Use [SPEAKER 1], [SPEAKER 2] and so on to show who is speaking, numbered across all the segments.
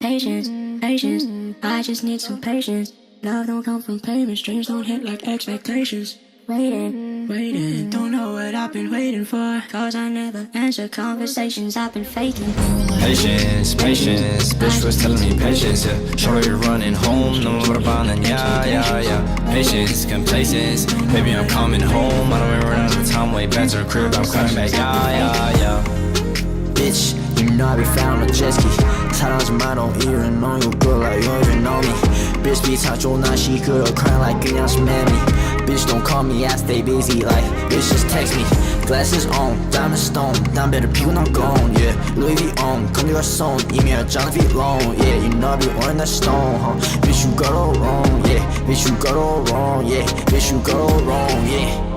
[SPEAKER 1] Patience, patience, I just need some patience. Love don't come from payments, dreams don't hit like expectations. Waiting, waiting, don't know what I've been waiting for. Cause I never answer conversations I've been faking.
[SPEAKER 2] Patience, patience, bitch was telling me patience, yeah. Shorty you're running home, no more about it, yeah. Patience, complacence, baby I'm coming home. I don't even run out of time, way back to the crib, I'm coming back, yeah.
[SPEAKER 3] Bitch, you know I be found on jet ski. 사랑하지만 don't even know you good like you don't even know me. Bitch 비타줘 난 시끄러 crying like 그냥 스매미. Bitch don't call me, I stay busy like bitch just text me. Glasses on, diamond stone, 담배를 피고 난 gone, yeah. Louis V on, come your song, 이미 알잖아 feet long, yeah. You know I be on that stone, huh. Bitch you got all wrong, yeah. Bitch you got all wrong, yeah. Bitch you got all wrong, yeah.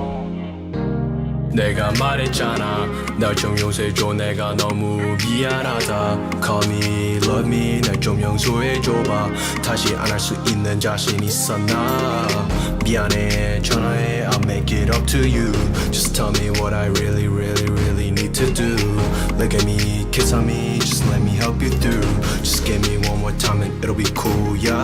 [SPEAKER 4] 내가 말했잖아 날 좀 용서해줘 내가 너무 미안하다 Call me, love me 날 좀 용서해줘봐 다시 안 할 수 있는 자신 있었나 미안해 전화해 I'll make it up to you Just tell me what I really need to do Look at me, kiss on me Just let me help you through Just give me one more time and it'll be cool yeah.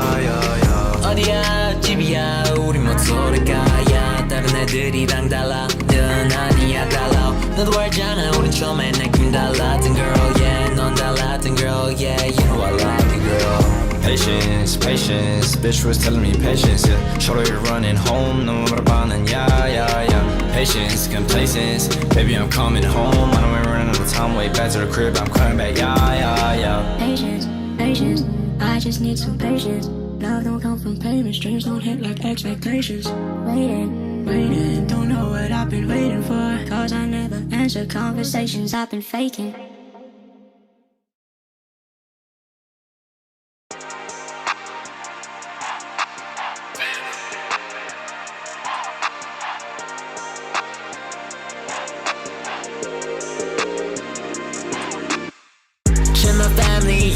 [SPEAKER 5] 어디야 집이야 우리 목소리가 야 다른 애들이랑 달라 넌 아니야 달라 너도 알잖아 우린 처음에 느낌 달랐던 girl yeah 넌 달랐던 girl yeah you know I like you girl
[SPEAKER 2] Patience, patience, bitch was telling me patience, yeah. Shorty you're running home, no more about it, yeah. Patience, complacence, baby I'm coming home. I don't even run out of time, way back to the crib, I'm coming back, yeah.
[SPEAKER 1] Patience, patience, I just need some patience. Love don't come from payments, dreams don't hit like expectations. Waiting, waiting, don't know what I've been waiting for. Cause I never answer conversations I've been faking.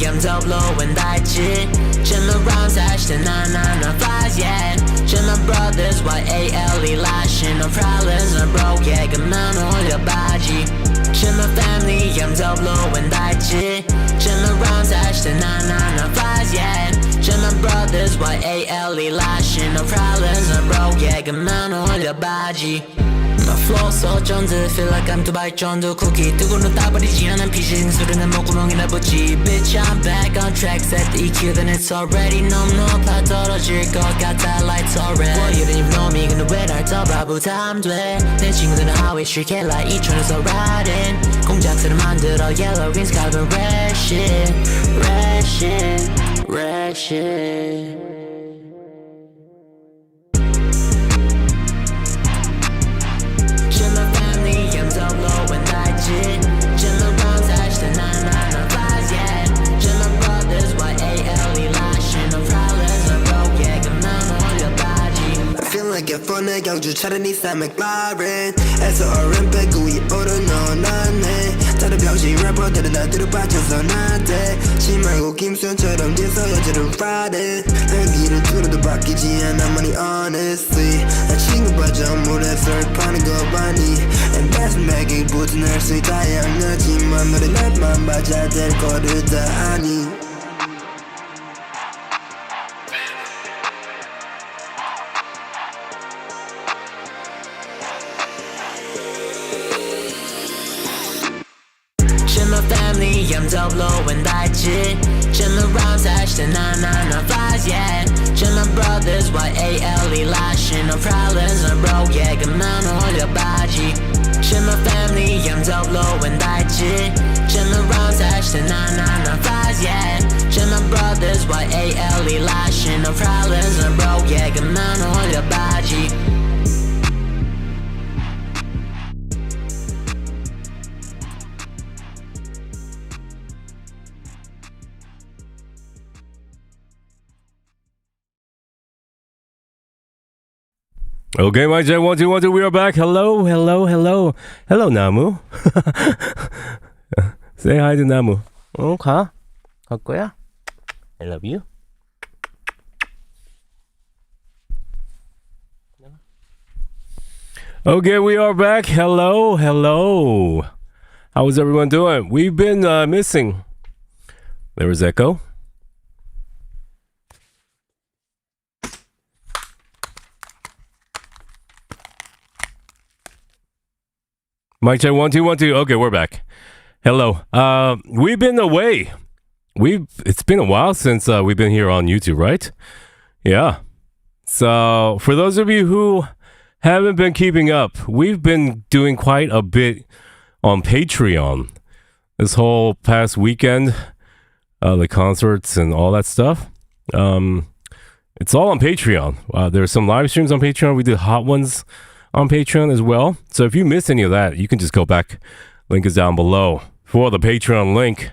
[SPEAKER 5] I'm top low when I cheat Check my rhymes, hashtag 995, yeah Check my brothers, YALE lashing No problems, I'm broke, yeah 그만 올려봐지 Check my family, I'm top low when I cheat Check my rhymes, hashtag 995, yeah Check my brothers, YALE lashing No problems, I'm broke, yeah 그만 올려봐지 My flow so 전드 feel like I'm 두바이 전두 쿠키 뜨거운 눈 따버리지 않은 피신 술은 목구멍이나 붙지 Bitch I'm back on track set the EQ then it's already 너무 높아 떨어질 것 같아 like torrent Well you didn't even know me 근데 왜 날 떠봐 부담돼 내 친구들은 how it should get like 이천에서 riding 공작새를 만들어 yellow green sky but red shit red shit red shit
[SPEAKER 6] 폰에 경주 차라리 싼 맥라렌 SRM 빼고 이 오른 넌 안해 다른 병신 래퍼들은 나들을 빠져서 나대 심하고 김수현처럼 뒤에서 여자를 Friday 내 길을 뚫어도 바뀌지 않아 money honestly 나 친구 빠져 물에 surf하는 거 봐니 And that's 맥이 보존할 수 다양하지만 너의 랩만 맞아 될 거를 다 아니
[SPEAKER 5] I'm top low when I cheat Check my rhymes, hashtag 995, yeah Check my brothers, YALE lashing No problems, I'm broke, yeah 그만 올려봐지 Check my family, I'm top low when I cheat Check my rhymes, hashtag 995, yeah Check my brothers, YALE lashing No problems, I'm broke, yeah 그만 올려봐지
[SPEAKER 7] Okay, my J, 1, 2, 1, 2, we are back. Hello, Namu. Say hi to Namu. 가 거야? I love you. Okay, we are back. Hello. How is everyone doing? We've been missing. There was echo. Mic check 1 2 1 2. Okay, we're back. Hello. We've been away. It's been a while since we've been here on YouTube, right? Yeah. So for those of you who haven't been keeping up, we've been doing quite a bit on Patreon this whole past weekend. The concerts and all that stuff. It's all on Patreon. There's some live streams on Patreon. We did hot ones on Patreon as well. So if you missed any of that, you can just go back. Link is down below for the Patreon link.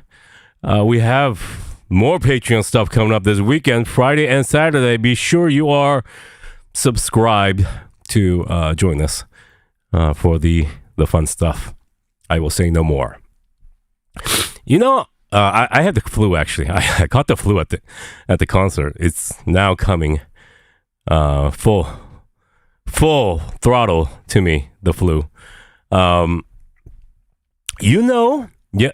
[SPEAKER 7] We have more Patreon stuff coming up this weekend, Friday and Saturday. Be sure you are subscribed to join us for the fun stuff. I will say no more. You know, I had the flu actually. I caught the flu at the concert. It's now coming full throttle to me, the flu. You know, yeah,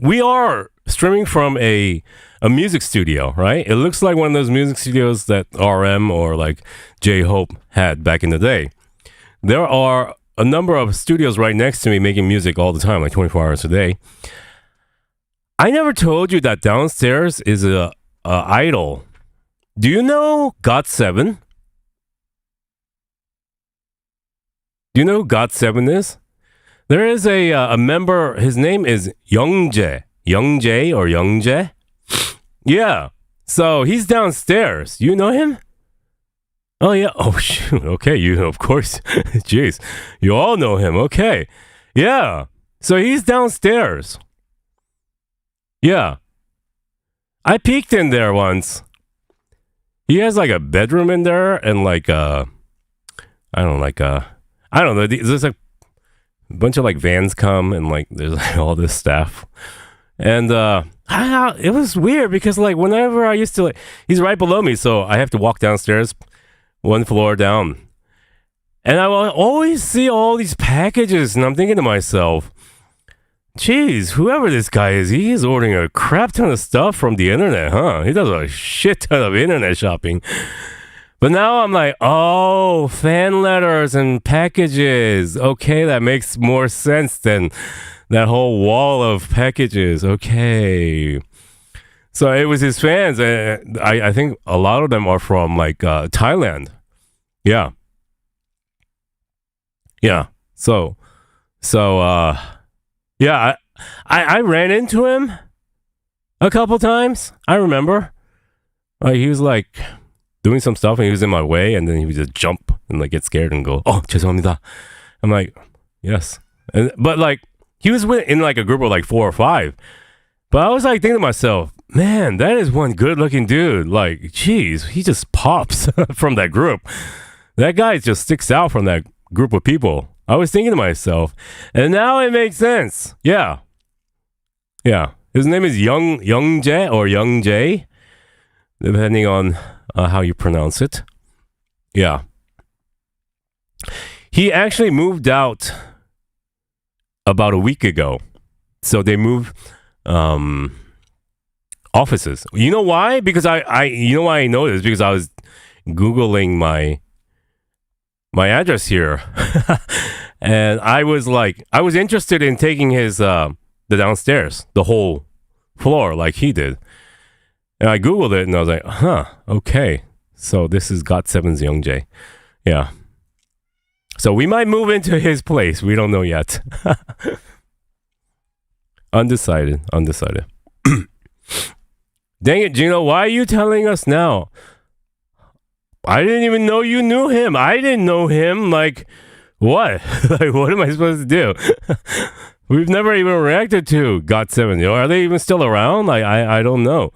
[SPEAKER 7] we are streaming from a music studio, right? It looks like one of those music studios that RM or like J-Hope had back in the day. There are a number of studios right next to me making music all the time, like 24 hours a day. I never told you that downstairs is a idol. Do you know GOT7? Do you know who GOT7 is? There is a member, his name is Youngjae. Youngjae or Youngjae? Yeah. So he's downstairs. You know him? Oh, yeah. Oh, shoot. Okay. You, of course. Jeez. You all know him. Okay. Yeah. So he's downstairs. Yeah. I peeked in there once. He has like a bedroom in there and like I don't know. There's like a bunch of like vans come and like there's like all this stuff. And it was weird because like whenever I used to like, he's right below me, so I have to walk downstairs one floor down. And I will always see all these packages and I'm thinking to myself, geez, whoever this guy is, he is ordering a crap ton of stuff from the internet, huh? He does a shit ton of internet shopping. But now I'm like, oh, fan letters and packages. Okay, that makes more sense than that whole wall of packages. Okay. So it was his fans. I think a lot of them are from like Thailand. Yeah. Yeah. So yeah, I ran into him a couple times. I remember. He was like doing some stuff and he was in my way and then he would just jump and like get scared and go, oh, 죄송합니다. I'm like, yes. But like he was in like a group of like 4 or 5. But I was like thinking to myself, man, that is one good looking dude. Like, geez, he just pops from that group. That guy just sticks out from that group of people. I was thinking to myself, and now it makes sense. Yeah. Yeah. His name is Youngjae or Youngjae, depending on how you pronounce it. Yeah. He actually moved out about a week ago. So they moved offices. You know why? Because you know why I know this? Because I was Googling my address here. And I was interested in taking his the downstairs, the whole floor like he did. And I Googled it and I was like, huh, okay. So this is GOT7's Youngjae. Yeah. So we might move into his place. We don't know yet. Undecided. Dang it, Gino, why are you telling us now? I didn't even know you knew him. I didn't know him. Like, what? Like, what am I supposed to do? We've never even reacted to GOT7. Are they even still around? Like, I don't know.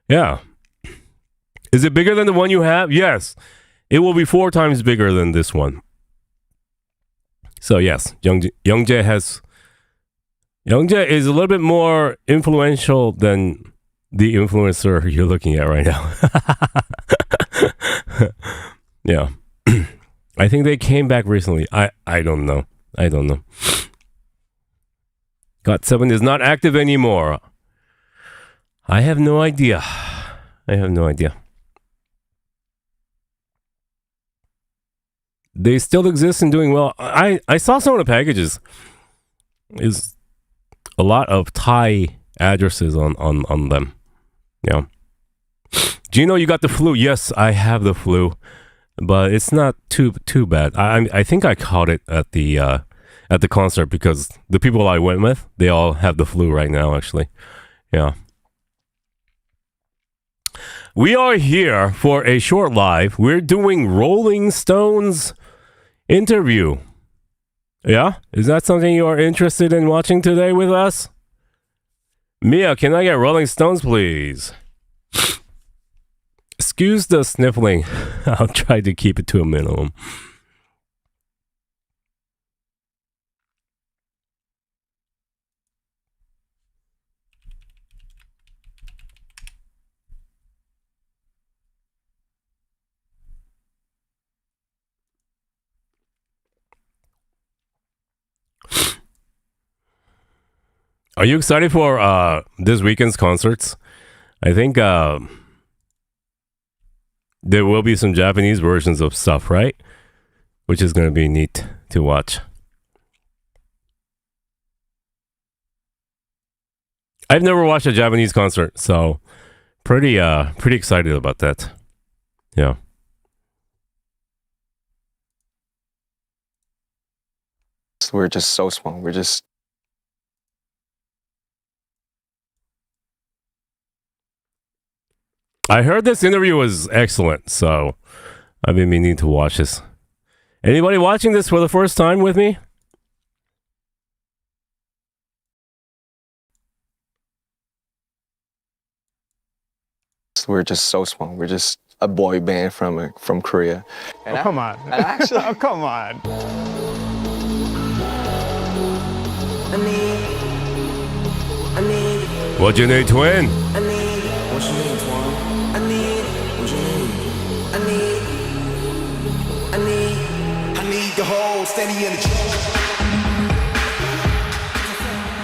[SPEAKER 7] Yeah. Is it bigger than the one you have? Yes. It will be 4 times bigger than this one. So, yes, Youngjae is a little bit more influential than the influencer you're looking at right now. Yeah. I think they came back recently. I don't know. GOT7 is not active anymore. I have no idea. they still exist and doing well. I saw some of the packages. Is a lot of Thai addresses on them. Yeah. Gino, you got the flu. Yes, I have the flu, but it's not too bad. I think I caught it at the concert because the people I went with, they all have the flu right now. Actually, yeah. We are here for a short live. We're doing Rolling Stones interview. Yeah? Is that something you are interested in watching today with us? Mia, can I get Rolling Stones, please? Excuse the sniffling. I'll try to keep it to a minimum. Are you excited for this weekend's concerts? I think there will be some Japanese versions of stuff, right? Which is going to be neat to watch. I've never watched a Japanese concert, so pretty excited about that. Yeah.
[SPEAKER 8] We're just so small. We're just
[SPEAKER 7] I heard this interview was excellent, so I've been meaning to watch this. Anybody watching this for the first time with me?
[SPEAKER 8] we're just so small. We're just a boy band from Korea. And
[SPEAKER 9] come on.
[SPEAKER 8] And actually,
[SPEAKER 9] Oh, come on.
[SPEAKER 7] What's your name, twin?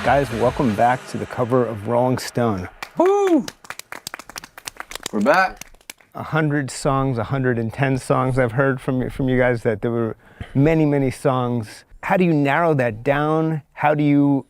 [SPEAKER 9] Guys, welcome back to the cover of Rolling Stone.
[SPEAKER 8] woo! We're back.
[SPEAKER 9] 100 songs, 110 songs. I've heard from you guys that there were many songs. How do you narrow that down? How do you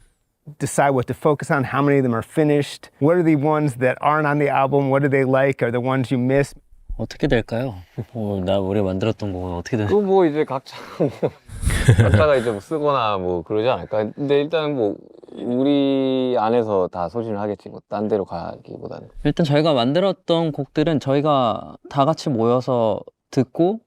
[SPEAKER 9] decide what to focus on? How many of them are finished? What are the ones that aren't on the album? What do they like? Are the ones you miss?
[SPEAKER 10] 어떻게 될까요? 우리 만들었던 곡은 어떻게 돼?
[SPEAKER 11] 뭐 이제 각자가 이제 뭐 쓰거나 뭐 그러지 않을까. 근데 일단은 뭐 우리 안에서 다 소신을 하겠지. 뭐 딴 데로 가기보다는.
[SPEAKER 10] 일단 저희가 만들었던 곡들은 저희가 다 같이 모여서 듣고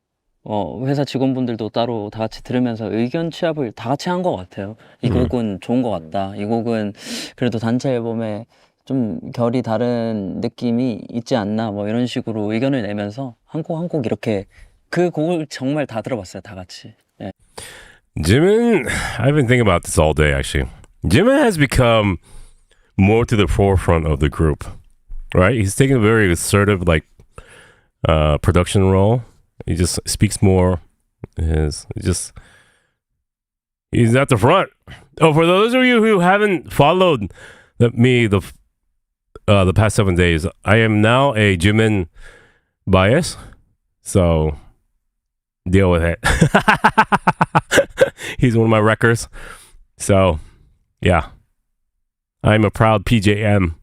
[SPEAKER 10] 회사 직원분들도 따로 다 같이 들으면서 의견 취합을 다 같이 한 것 같아요. 이 곡은 좋은 것 같다. 이 곡은 그래도 단체 앨범에 좀 결이 다른 느낌이 있지 않나 뭐 이런 식으로 의견을 내면서 한 곡 한 곡 이렇게 그 곡을 정말 다 들어봤어요. 다 같이. 네.
[SPEAKER 7] Jimin, I've been thinking about this all day actually. Jimin has become more to the forefront of the group, right? He's taking a very assertive production role. He just speaks more. He's at the front. Oh, for those of you who haven't followed me the past 7 days, I am now a Jimin bias, so deal with it. He's one of my wreckers, so yeah, I'm a proud PJM.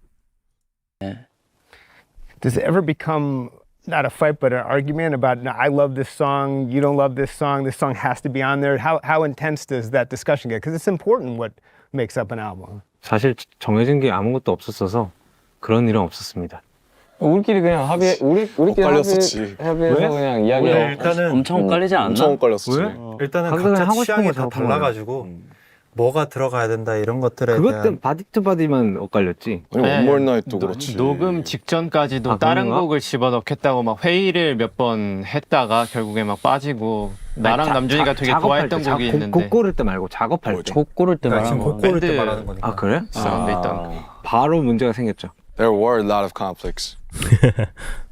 [SPEAKER 9] Does it ever become not a fight, but an argument about, no, I love this song, you don't love this song has to be on there? How intense does that discussion get? Because it's important what makes up an album.
[SPEAKER 11] 사실 정해진 게 아무것도 없었어서 그런 일은 없었습니다. 우리끼리 그냥 우리끼리 합의해서 그냥 이야기하고.
[SPEAKER 10] 일단은 엄청 엇갈리지 않나?
[SPEAKER 8] 엄청 엇갈렸었지.
[SPEAKER 12] 일단은 각자 취향이 다 달라가지고 뭐가 들어가야 된다 이런 것들에
[SPEAKER 11] 그것 바디 투 바디만 엇갈렸지.
[SPEAKER 8] One More Night도 그렇지.
[SPEAKER 13] 녹음 직전까지도 다른 곡을 집어넣겠다고 막 회의를 몇 번 했다가 결국에 막 빠지고 나랑 남준이가 되게 좋아했던 곡이 있는데
[SPEAKER 11] 곡 고를 때 말고 작업할 때.
[SPEAKER 10] 곡 고를 때 말하는
[SPEAKER 12] 곡 고를 때 말하는 거니까.
[SPEAKER 11] 아 그래?
[SPEAKER 13] 사운드 있던
[SPEAKER 11] 바로 문제가 생겼죠.
[SPEAKER 8] There were a lot of conflicts.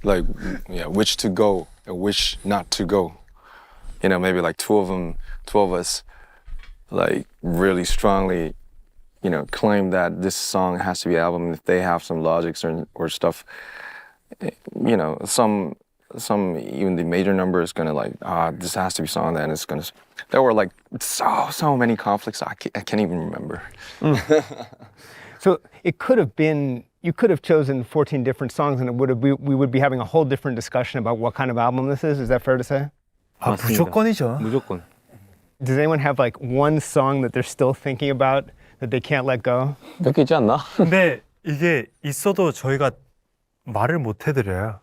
[SPEAKER 8] Like, yeah, which to go and which not to go. You know, maybe like two of us, like really strongly, you know, claim that this song has to be album. If they have some logics or stuff, you know, some some even the major number is gonna like this has to be song, then it's gonna. There were like so many conflicts I can't even remember.
[SPEAKER 9] So it could have been, you could have chosen 14 different songs and we would be having a whole different discussion about what kind of album this is. Is that fair to say?
[SPEAKER 12] 무조건이죠.
[SPEAKER 11] 무조건.
[SPEAKER 9] Does anyone have like one song that they're still thinking about that they can't let go?
[SPEAKER 11] 몇 개 있지 않나?
[SPEAKER 12] 근데 이게 있어도 저희가 말을 못 해드려요.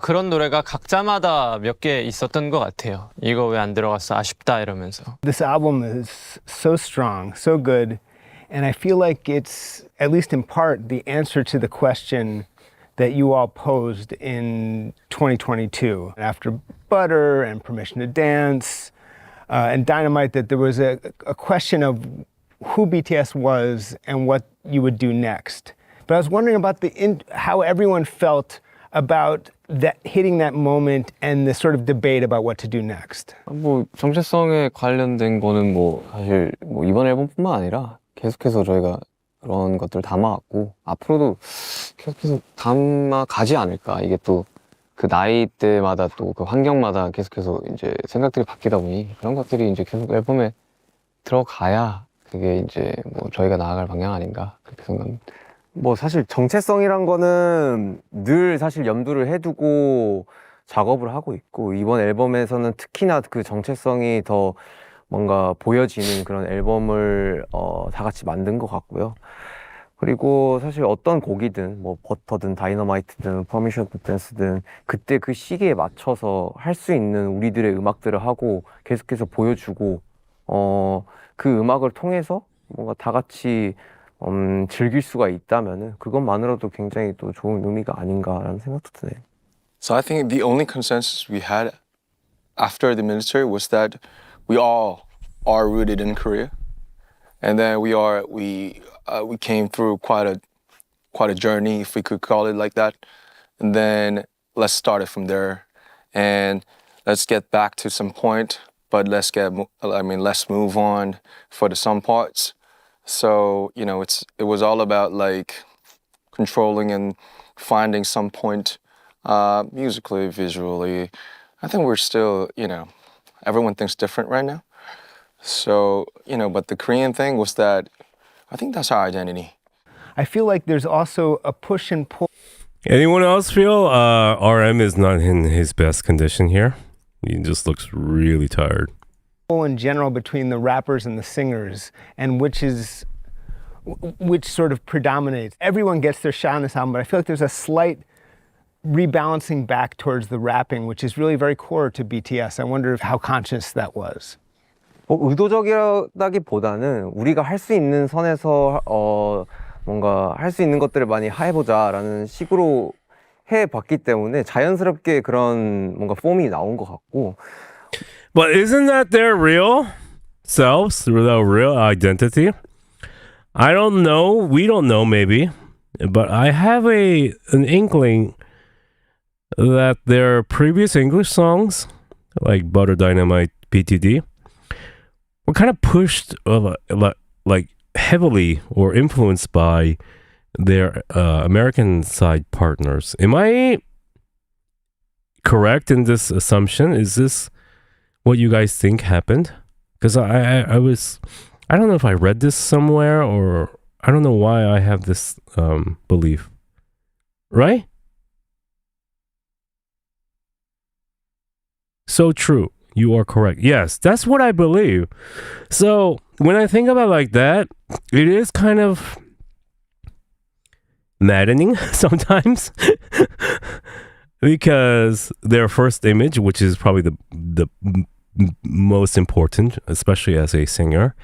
[SPEAKER 13] 그런 노래가 각자마다 몇 개 있었던 것 같아요. 이거 왜 안 들어갔어? 아쉽다 이러면서.
[SPEAKER 9] This album is so strong, so good, and I feel like it's, at least in part, the answer to the question that you all posed in 2022. After Butter and Permission to Dance and Dynamite, that there was a question of who BTS was and what you would do next. But I was wondering about how everyone felt about that, hitting that moment and the sort of debate about what to do next.
[SPEAKER 11] 뭐 정체성에 관련된 거는 뭐 사실 뭐 이번 앨범뿐만 아니라 계속해서 저희가 그런 것들을 담아왔고 앞으로도 계속해서 담아가지 않을까. 이게 또 그 나이대마다 또 그 환경마다 계속해서 이제 생각들이 바뀌다 보니 그런 것들이 이제 계속 앨범에 들어가야 그게 이제 뭐 저희가 나아갈 방향 아닌가 그렇게 생각합니다.
[SPEAKER 14] 뭐 사실 정체성이란 거는 늘 사실 염두를 해두고 작업을 하고 있고 이번 앨범에서는 특히나 그 정체성이 더 뭔가 보여지는 그런 앨범을 다 같이 만든 것 같고요. 그리고 사실 어떤 곡이든 뭐 버터든 다이너마이트든 퍼미션 투 댄스든 그때 그 시기에 맞춰서 할 수 있는 우리들의 음악들을 하고 계속해서 보여주고 그 음악을 통해서 뭔가 다 같이 즐길 수가 있다면은 그것만으로도 굉장히 또 좋은 의미가 아닌가라는 생각도 드네요.
[SPEAKER 8] So I think the only consensus we had after the military was that we all are rooted in Korea, and then we came through quite a journey, if we could call it like that, and then let's start it from there, and let's get back to some point, but let's move on for some parts. So it was all about like controlling and finding some point musically, visually. I think we're still, everyone thinks different right now. So, but the Korean thing was that I think that's our identity.
[SPEAKER 9] I feel like there's also a push and pull.
[SPEAKER 7] Anyone else feel RM is not in his best condition here? He just looks really tired.
[SPEAKER 9] In general between the rappers and the singers, and which sort of predominates. Everyone gets their shot on this album, but I feel like there's a slight rebalancing back towards the rapping, which is really very core to BTS. I wonder how conscious that was.
[SPEAKER 14] 의도적이라기보다는 우리가 할 수 있는 선에서 뭔가 할 수 있는 것들을 많이 해보자라는 식으로 해봤기 때문에 자연스럽게 그런 뭔가 폼이 나온 것 같고.
[SPEAKER 7] But isn't that their real selves, their real identity? I don't know. We don't know, maybe. But I have an inkling that their previous English songs, like Butter, Dynamite, BTD, were kind of pushed like heavily or influenced by their American side partners. Am I correct in this assumption? Is this what you guys think happened? Because I don't know if I read this somewhere or I don't know why I have this belief. Right? So true. You are correct. Yes, that's what I believe. So when I think about it like that, it is kind of maddening sometimes because their first image, which is probably the most important, especially as a singer,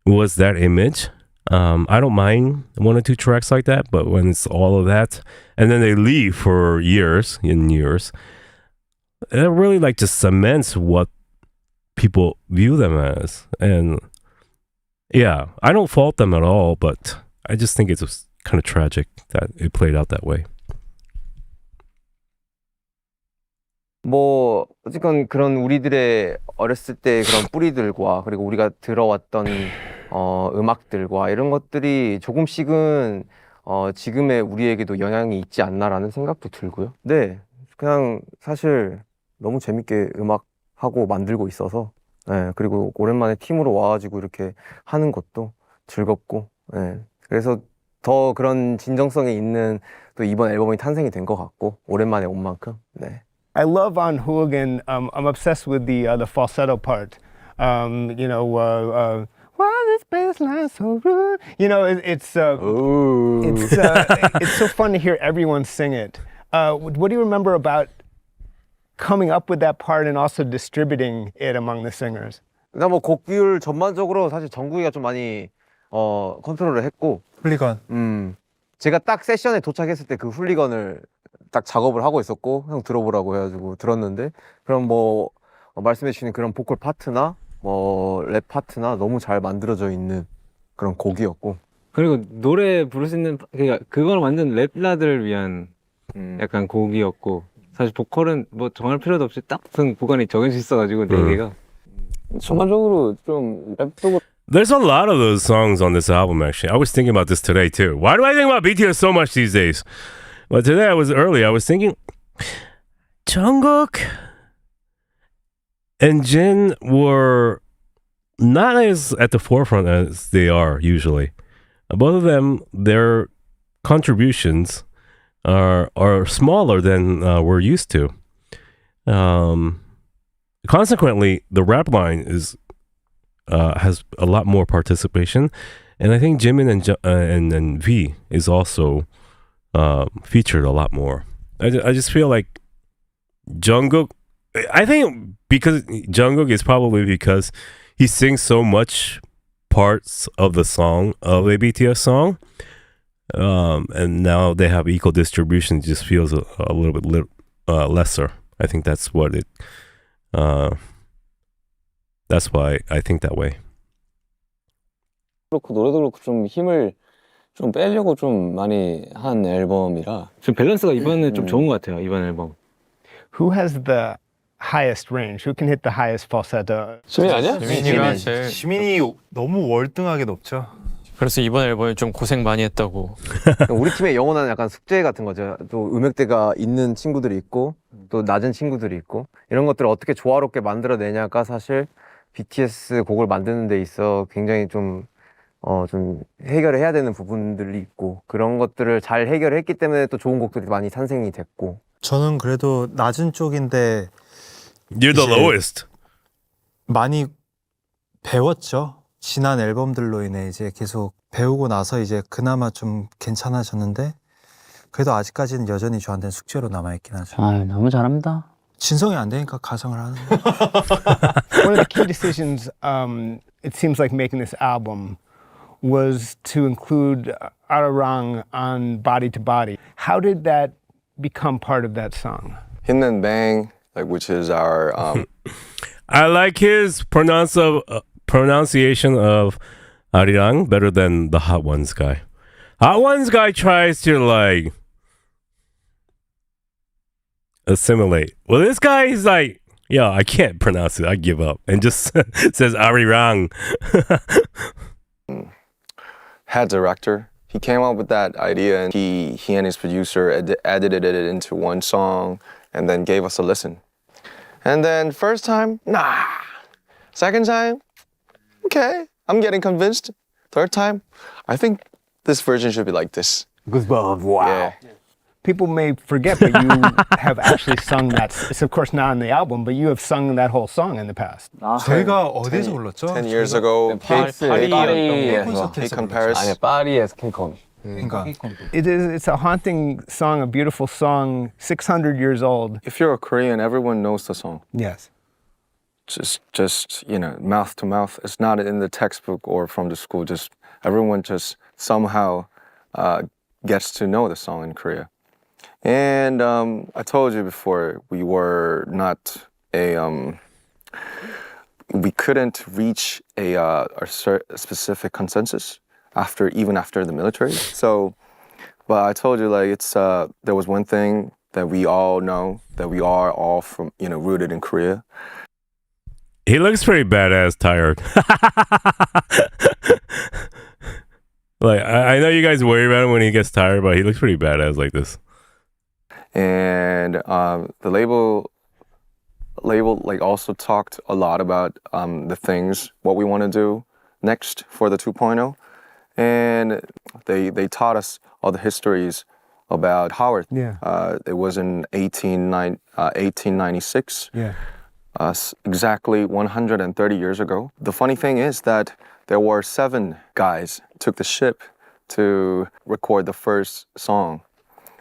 [SPEAKER 7] was that image. I don't mind one or two tracks like that, but when it's all of that, and then they leave for years and years, it really like just cements what people view them as. And yeah, I don't fault them at all, but I just think it's kind of tragic that it played out that way.
[SPEAKER 14] 뭐 어쨌건 그런 우리들의 어렸을 때 그런 뿌리들과 그리고 우리가 들어왔던 음악들과 이런 것들이 조금씩은 지금의 우리에게도 영향이 있지 않나라는 생각도 들고요. 네, 그냥 사실 너무 재밌게 음악하고 만들고 있어서 예, 그리고 오랜만에 팀으로 와가지고 이렇게 하는 것도 즐겁고 예, 그래서 더 그런 진정성이 있는 또 이번 앨범이 탄생이 된 것 같고 오랜만에 온 만큼 네.
[SPEAKER 9] I love on Hooligan. I'm obsessed with the falsetto part. Why this bass line so rude? It's so fun to hear everyone sing it. What do you remember about coming up with that part and also distributing it among the singers?
[SPEAKER 14] 그다음 뭐 곡비율 전반적으로 사실 정국이가 좀 많이 컨트롤을 했고
[SPEAKER 12] 훌리건.
[SPEAKER 14] 제가 딱 세션에 도착했을 때 그 훌리건을 딱 작업을 하고 있었고 형 들어보라고 해가지고 들었는데 그럼 뭐 말씀해 주신 그런 보컬 파트나 뭐 랩 파트나 너무 잘 만들어져 있는 그런 곡이었고
[SPEAKER 11] 그리고 노래 부를 수 있는 그러니까 그걸 완전 랩라들을 위한 약간 곡이었고 사실 보컬은 뭐 정할 필요도 없이 딱 무슨 구간이 정해져 있어가지고 네 개가 전반적으로 좀 랩도
[SPEAKER 7] There's a lot of those songs on this album, actually. I was thinking about this today, too. Why do I think about BTS so much these days? But today I was thinking, Jungkook and Jin were not as at the forefront as they are usually. Both of them, their contributions are smaller than we're used to. Consequently, the rap line has a lot more participation, and I think Jimin and V is also featured a lot more. I just feel like Jungkook. I think because Jungkook is probably because he sings so much parts of the song of a BTS song, and now they have equal distribution. It just feels a little bit lesser. I think that's what it. That's why I think that way.
[SPEAKER 11] 그렇고 노래도 그렇고 좀 힘을 좀 빼려고 좀 많이 한 앨범이라 좀 밸런스가 이번에 좀 좋은 것 같아요. 이번 앨범.
[SPEAKER 9] Who has the highest range? Who can hit the highest falsetto?
[SPEAKER 11] 시민 아니야?
[SPEAKER 13] 시민이가 제일
[SPEAKER 12] 시민이 너무 월등하게 높죠.
[SPEAKER 13] 그래서 이번 앨범에 좀 고생 많이 했다고.
[SPEAKER 14] 우리 팀의 영원한 약간 숙제 같은 거죠. 또 음역대가 있는 친구들이 있고 또 낮은 친구들이 있고 이런 것들을 어떻게 조화롭게 만들어내냐가 사실 BTS 곡을 만드는 데 있어 굉장히 좀 해결을 해야 되는 부분들이 있고 그런 것들을 잘 해결했기 때문에 또 좋은 곡들이 많이 탄생이 됐고
[SPEAKER 12] 저는 그래도 낮은 쪽인데
[SPEAKER 7] You're the lowest.
[SPEAKER 12] 많이 배웠죠. 지난 앨범들로 인해 이제 계속 배우고 나서 이제 그나마 좀 괜찮아졌는데 그래도 아직까지는 여전히 저한테는 숙제로 남아있긴 하죠.
[SPEAKER 10] 아, 너무 잘합니다.
[SPEAKER 12] 진성이 안 되니까 가성을 하는
[SPEAKER 9] One of the key decisions, it seems like making this album was to include Arirang on Body to Body. How did that become part of that song?
[SPEAKER 8] Hin and Bang, like which is our
[SPEAKER 7] I like his pronunciation of Arirang better than the Hot Ones guy. Hot Ones guy tries to like assimilate. Well, this guy is like, yo, I can't pronounce it. I give up. And just says Arirang.
[SPEAKER 8] head director. He came up with that idea and he and his producer edited it into one song and then gave us a listen. And then first time, nah. Second time, okay, I'm getting convinced. Third time, I think this version should be like this.
[SPEAKER 9] Goosebumps, wow.
[SPEAKER 8] Yeah.
[SPEAKER 9] People may forget, but you have actually sung that. It's of course not on the album, but you have sung that whole song in the past.
[SPEAKER 12] 저희가 어디서 불렀죠?
[SPEAKER 8] 10 years ago,
[SPEAKER 11] 파리에서
[SPEAKER 8] Paris.
[SPEAKER 11] 아니 파리에서 킹콩.
[SPEAKER 12] 그러니까
[SPEAKER 9] It's a haunting song, a beautiful song, 600 years old.
[SPEAKER 8] If you're a Korean, everyone knows the song.
[SPEAKER 9] Yes.
[SPEAKER 8] Just mouth to mouth. It's not in the textbook or from the school. Just everyone just somehow gets to know the song in Korea. And I told you before, we were not we couldn't reach a specific consensus even after the military. So, but I told you like there was one thing that we all know, that we are all from rooted in Korea.
[SPEAKER 7] He looks pretty badass tired. Like I know you guys worry about him when he gets tired, but he looks pretty badass like this.
[SPEAKER 8] and the label like also talked a lot about the things what we want to do next for the 2.0, and they taught us all the histories about Howard. It was in 1896. Exactly 130 years ago. The funny thing is that there were 7 guys took the ship to record the first song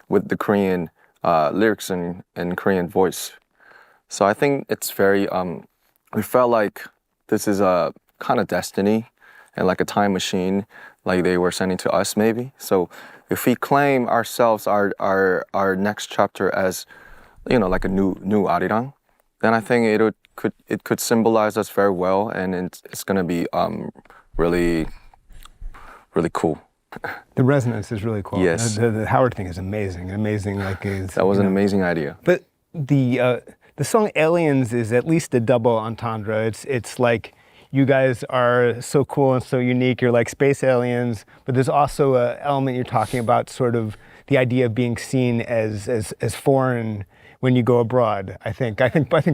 [SPEAKER 8] with the Korean lyrics and Korean voice. So I think it's very, we felt like this is a kind of destiny and like a time machine, like they were sending to us maybe. So if we claim ourselves, our next chapter as, you know, like a new Arirang, then I think it could symbolize us very well, and it's gonna be really cool.
[SPEAKER 9] The resonance is really cool.
[SPEAKER 8] Yes.
[SPEAKER 9] The Howard thing is amazing. Like
[SPEAKER 8] that was an amazing idea.
[SPEAKER 9] But the song "Aliens" is at least a double entendre. It's like you guys are so cool and so unique. You're like space aliens, but there's also an element you're talking about, sort of the idea of being seen as foreign when you go abroad. I think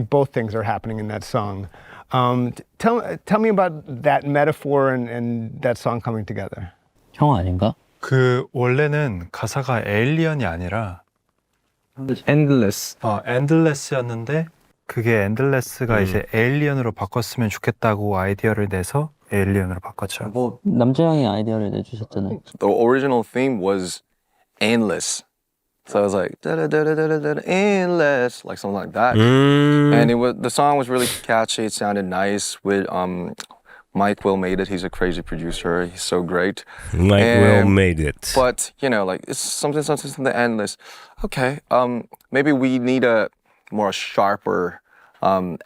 [SPEAKER 9] both things are happening in that song. Tell me about that metaphor and that song coming together.
[SPEAKER 10] 형 아닌가?
[SPEAKER 12] 그 원래는 가사가 에일리언이 아니라
[SPEAKER 11] endless.
[SPEAKER 12] endless였는데 그게 endless가 이제 에일리언으로 바꿨으면 좋겠다고 아이디어를 내서 에일리언으로 바꿨죠.
[SPEAKER 11] 뭐
[SPEAKER 10] 남자 형이 아이디어를 내주셨잖아요.
[SPEAKER 8] The original theme was endless. So I was like endless, like something like that. And the song was really catchy. It sounded nice with Mike Will made it. He's a crazy producer. He's so great.
[SPEAKER 7] Mike Will made it.
[SPEAKER 8] But you know, like it's something endless. Okay, maybe we need a more sharper,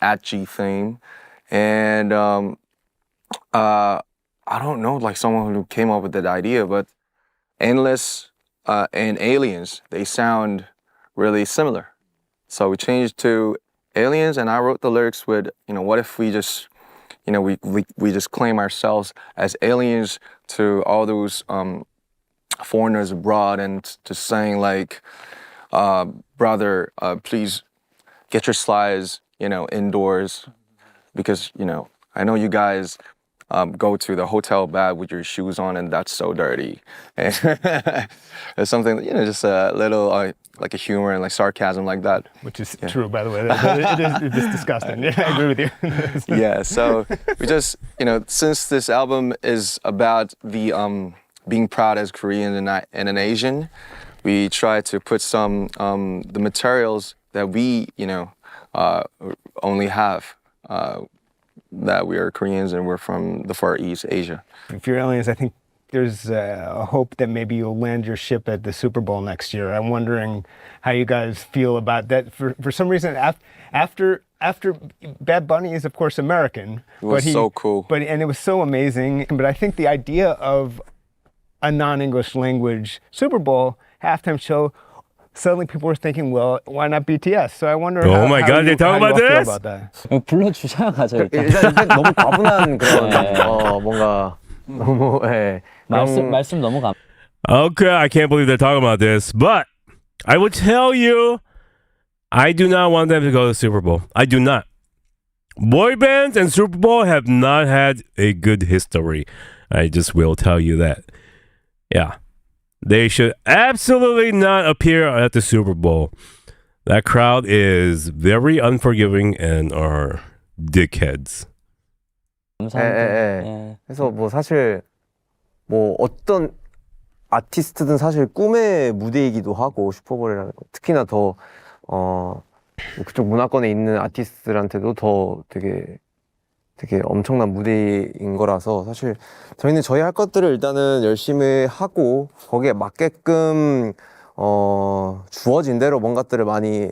[SPEAKER 8] edgy theme, and I don't know, like someone who came up with that idea, but endless and aliens, they sound really similar. So we changed to aliens, and I wrote the lyrics with, you know, what if we just, you know, we just claim ourselves as aliens to all those foreigners abroad, and just saying like, brother, please get your slides, you know, indoors, because, you know, I know you guys go to the hotel bed with your shoes on, and that's so dirty. And it's something, you know, just a little like a humor and like sarcasm like that.
[SPEAKER 9] Which is true, by the way. It is disgusting. Yeah, I agree with you.
[SPEAKER 8] Yeah, so we just, you know, since this album is about the being proud as Korean and an Asian, we try to put some the materials that we, you know, only have. That we are Koreans and we're from the Far East Asia.
[SPEAKER 9] If you're aliens, I think there's a hope that maybe you'll land your ship at the Super Bowl next year. I'm wondering how you guys feel about that. For some reason, after Bad Bunny is of course American,
[SPEAKER 8] it was so cool.
[SPEAKER 9] And it was so amazing. But I think the idea of a non-English language Super Bowl halftime show, suddenly people were thinking, well, why not BTS? So I wonder
[SPEAKER 7] Oh
[SPEAKER 9] how,
[SPEAKER 7] my
[SPEAKER 9] how
[SPEAKER 7] God,
[SPEAKER 9] you,
[SPEAKER 7] they talk
[SPEAKER 9] how
[SPEAKER 7] about
[SPEAKER 9] you all feel
[SPEAKER 7] this?
[SPEAKER 9] about that.
[SPEAKER 10] 불러주셔야 가죠 일단.
[SPEAKER 11] 일단 너무 과분한 그런 뭔가 너무
[SPEAKER 10] 말씀 너무 감.
[SPEAKER 7] Okay, I can't believe they're talking about this, but I will tell you, I do not want them to go to the Super Bowl. I do not. Boy bands and Super Bowl have not had a good history. I just will tell you that. Yeah. They should absolutely not appear at the Super Bowl. That crowd is very unforgiving and are dickheads.
[SPEAKER 11] 그래서 뭐 사실 뭐 어떤 아티스트든 사실 꿈의 무대이기도 하고 슈퍼볼이라는 거. 특히나 더 그쪽 문화권에 있는 아티스트들한테도 더 되게 엄청난 무대인 거라서 사실 저희는 저희 할 것들을 일단은 열심히 하고 거기에 맞게끔 주어진 대로 뭔가들을 많이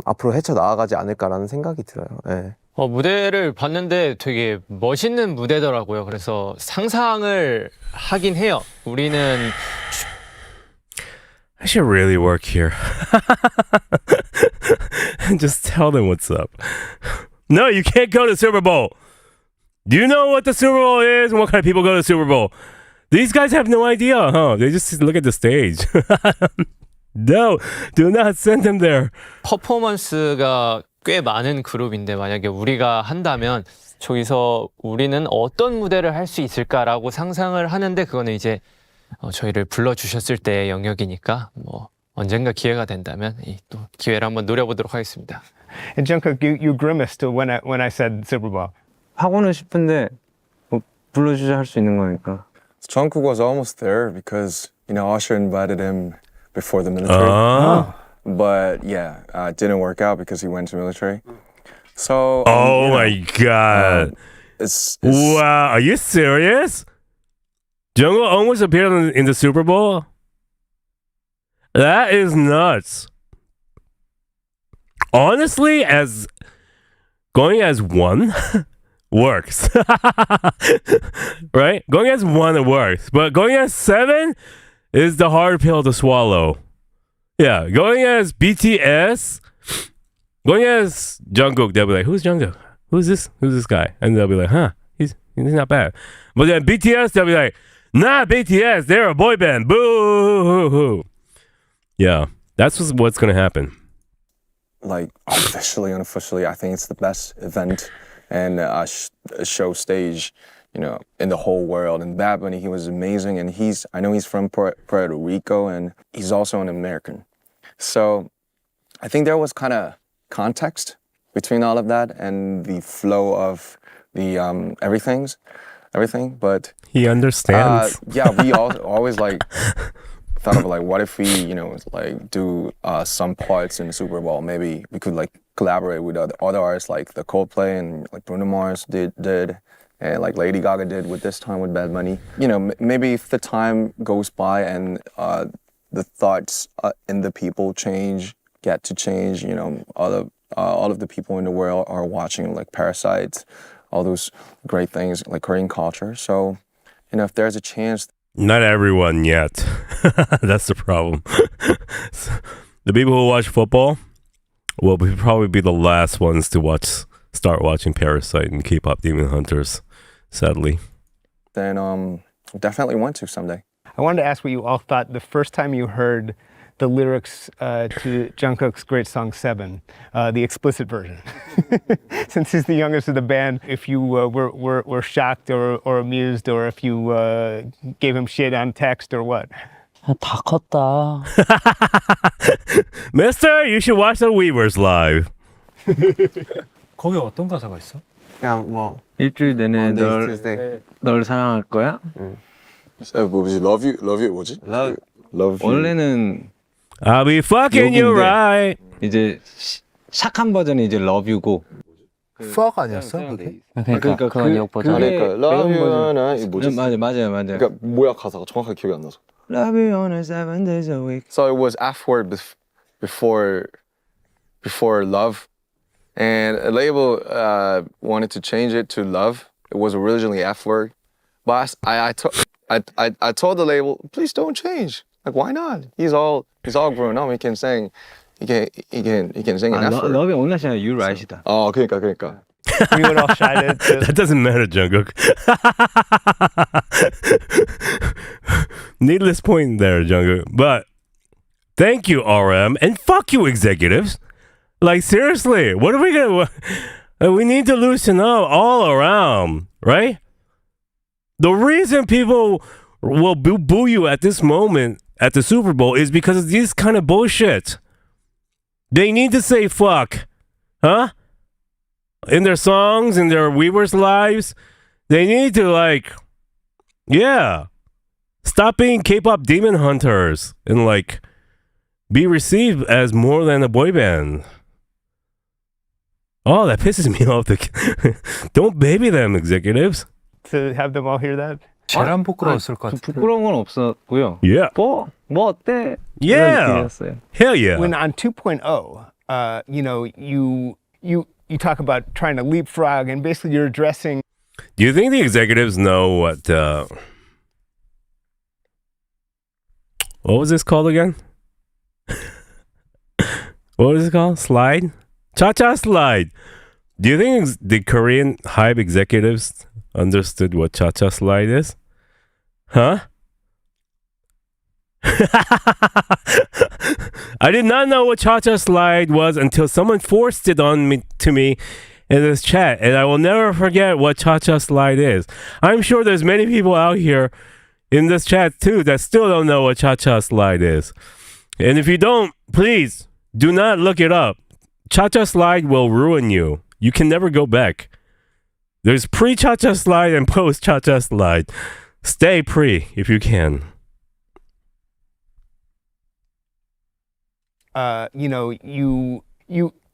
[SPEAKER 11] 앞으로 헤쳐나가지 않을까라는 생각이 들어요. 네.
[SPEAKER 13] 무대를 봤는데 되게 멋있는 무대더라고요. 그래서 상상을 하긴 해요. 우리는
[SPEAKER 7] I should really work here. And just tell them what's up. No, you can't go to the Super Bowl. Do you know what the Super Bowl is and what kind of people go to the Super Bowl? These guys have no idea, huh? They just look at the stage. No, do not send them there.
[SPEAKER 13] 퍼포먼스가 꽤 많은 그룹인데 만약에 우리가 한다면 저기서 우리는 어떤 무대를 할 수 있을까라고 상상을 하는데 그거는 이제 저희를 불러주셨을 때의 영역이니까 뭐 언젠가 기회가 된다면 또 기회를 한번 노려보도록 하겠습니다.
[SPEAKER 9] And Jungkook, you grimaced when I said Super Bowl.
[SPEAKER 11] 하고는 싶은데 뭐 불러주자 할 수 있는 거니까.
[SPEAKER 8] Jungkook was almost there because, you know, Usher invited him before the military. But yeah, it didn't work out because he went to military. So,
[SPEAKER 7] Oh
[SPEAKER 8] you know,
[SPEAKER 7] my god.
[SPEAKER 8] it's
[SPEAKER 7] Wow, are you serious? Jungkook almost appeared in the Super Bowl? That is nuts. Honestly, as going as one works. Right? Going as one works. But going as 7 is the hard pill to swallow. Yeah, going as BTS, going as Jungkook, they'll be like, who's Jungkook? Who's this guy? And they'll be like, huh, he's not bad. But then BTS, they'll be like, nah, BTS, they're a boy band. Boo. Yeah, that's what's going to happen.
[SPEAKER 8] like officially, unofficially, I think it's the best event and show stage, you know, in the whole world. And Bad Bunny, he was amazing. And I know he's from Puerto Rico and he's also an American. So I think there was kind of context between all of that and the flow of the everything. But
[SPEAKER 7] he understands.
[SPEAKER 8] Yeah, we always like thought of like, what if we, you know, like do some parts in the Super Bowl? Maybe we could like collaborate with other artists like the Coldplay and like Bruno Mars did and like Lady Gaga did with this time with Bad Bunny. You know, maybe if the time goes by and the thoughts in the people get to change, you know, all of the people in the world are watching like Parasites, all those great things like Korean culture. So, you know, if there's a chance.
[SPEAKER 7] Not everyone yet. That's the problem. The people who watch football will probably be the last ones to start watching Parasite and K-pop Demon Hunters, sadly.
[SPEAKER 8] Then definitely want to someday.
[SPEAKER 9] I wanted to ask what you all thought the first time you heard the lyrics to Jungkook's great song 7, the explicit version. Since he's the youngest of the band, if you were shocked or amused, or if you gave him shit on text or what?
[SPEAKER 10] 다 컸다.
[SPEAKER 7] Mister, you should watch the Weavers live.
[SPEAKER 12] 거기 어떤 가사가 있어?
[SPEAKER 11] 그냥 뭐 일주일 내내 널 사랑할 거야?
[SPEAKER 8] 뭐지? Love you 뭐지? Love you.
[SPEAKER 11] 원래는
[SPEAKER 7] I'll be fucking you right.
[SPEAKER 11] 이제 샥한 버전이 이제 Love You고.
[SPEAKER 12] fuck 아니었어? 그게?
[SPEAKER 10] 그러니까 그건 역 버전.
[SPEAKER 8] 그러니까 Love you 하나 이 뭐지?
[SPEAKER 11] 맞아요.
[SPEAKER 8] 그러니까 뭐야 가사가 정확하게 기억이 안 나서.
[SPEAKER 11] Love you on a 7 days a week.
[SPEAKER 8] So it was F word before love, and a label wanted to change it to love. It was originally F word, but I told the label, please don't change. Like, why not? He's all grown up. He can sing. He can sing an F word.
[SPEAKER 11] Love you on a you right이다.
[SPEAKER 8] 그러니까.
[SPEAKER 9] We would all shout it.
[SPEAKER 7] That doesn't matter, Jungkook. Needless point there, Jungkook. But thank you, RM, and fuck you, executives. Like, seriously, what are we gonna? We need to loosen up all around, right? The reason people will boo you at this moment at the Super Bowl is because of this kind of bullshit. They need to say fuck, huh? In their songs, in their Weavers lives, they need to stop being K-pop demon hunters and be received as more than a boy band. Oh, that pisses me off. Don't baby them, executives.
[SPEAKER 9] To have them all hear that?
[SPEAKER 12] 제일 안 부끄러웠을 것 같아.
[SPEAKER 11] 부끄러운 건 없었고요.
[SPEAKER 7] Yeah.
[SPEAKER 11] 뭐 어때?
[SPEAKER 7] Yeah. Hell yeah.
[SPEAKER 9] When on 2.0, you know, you talk about trying to leapfrog, and basically you're addressing.
[SPEAKER 7] Do you think the executives know what was this called again? What was it called? Slide? Cha-cha slide. Do you think the Korean HYBE executives understood what cha-cha slide is? Huh? I did not know what Cha-Cha Slide was until someone forced it on me to me in this chat, and I will never forget what Cha-Cha Slide is. I'm sure there's many people out here in this chat too that still don't know what Cha-Cha Slide is. And if you don't, please do not look it up. Cha-Cha Slide will ruin you. You can never go back. There's pre-Cha-Cha Slide and post-Cha-Cha Slide. Stay pre if you can.
[SPEAKER 9] You know, you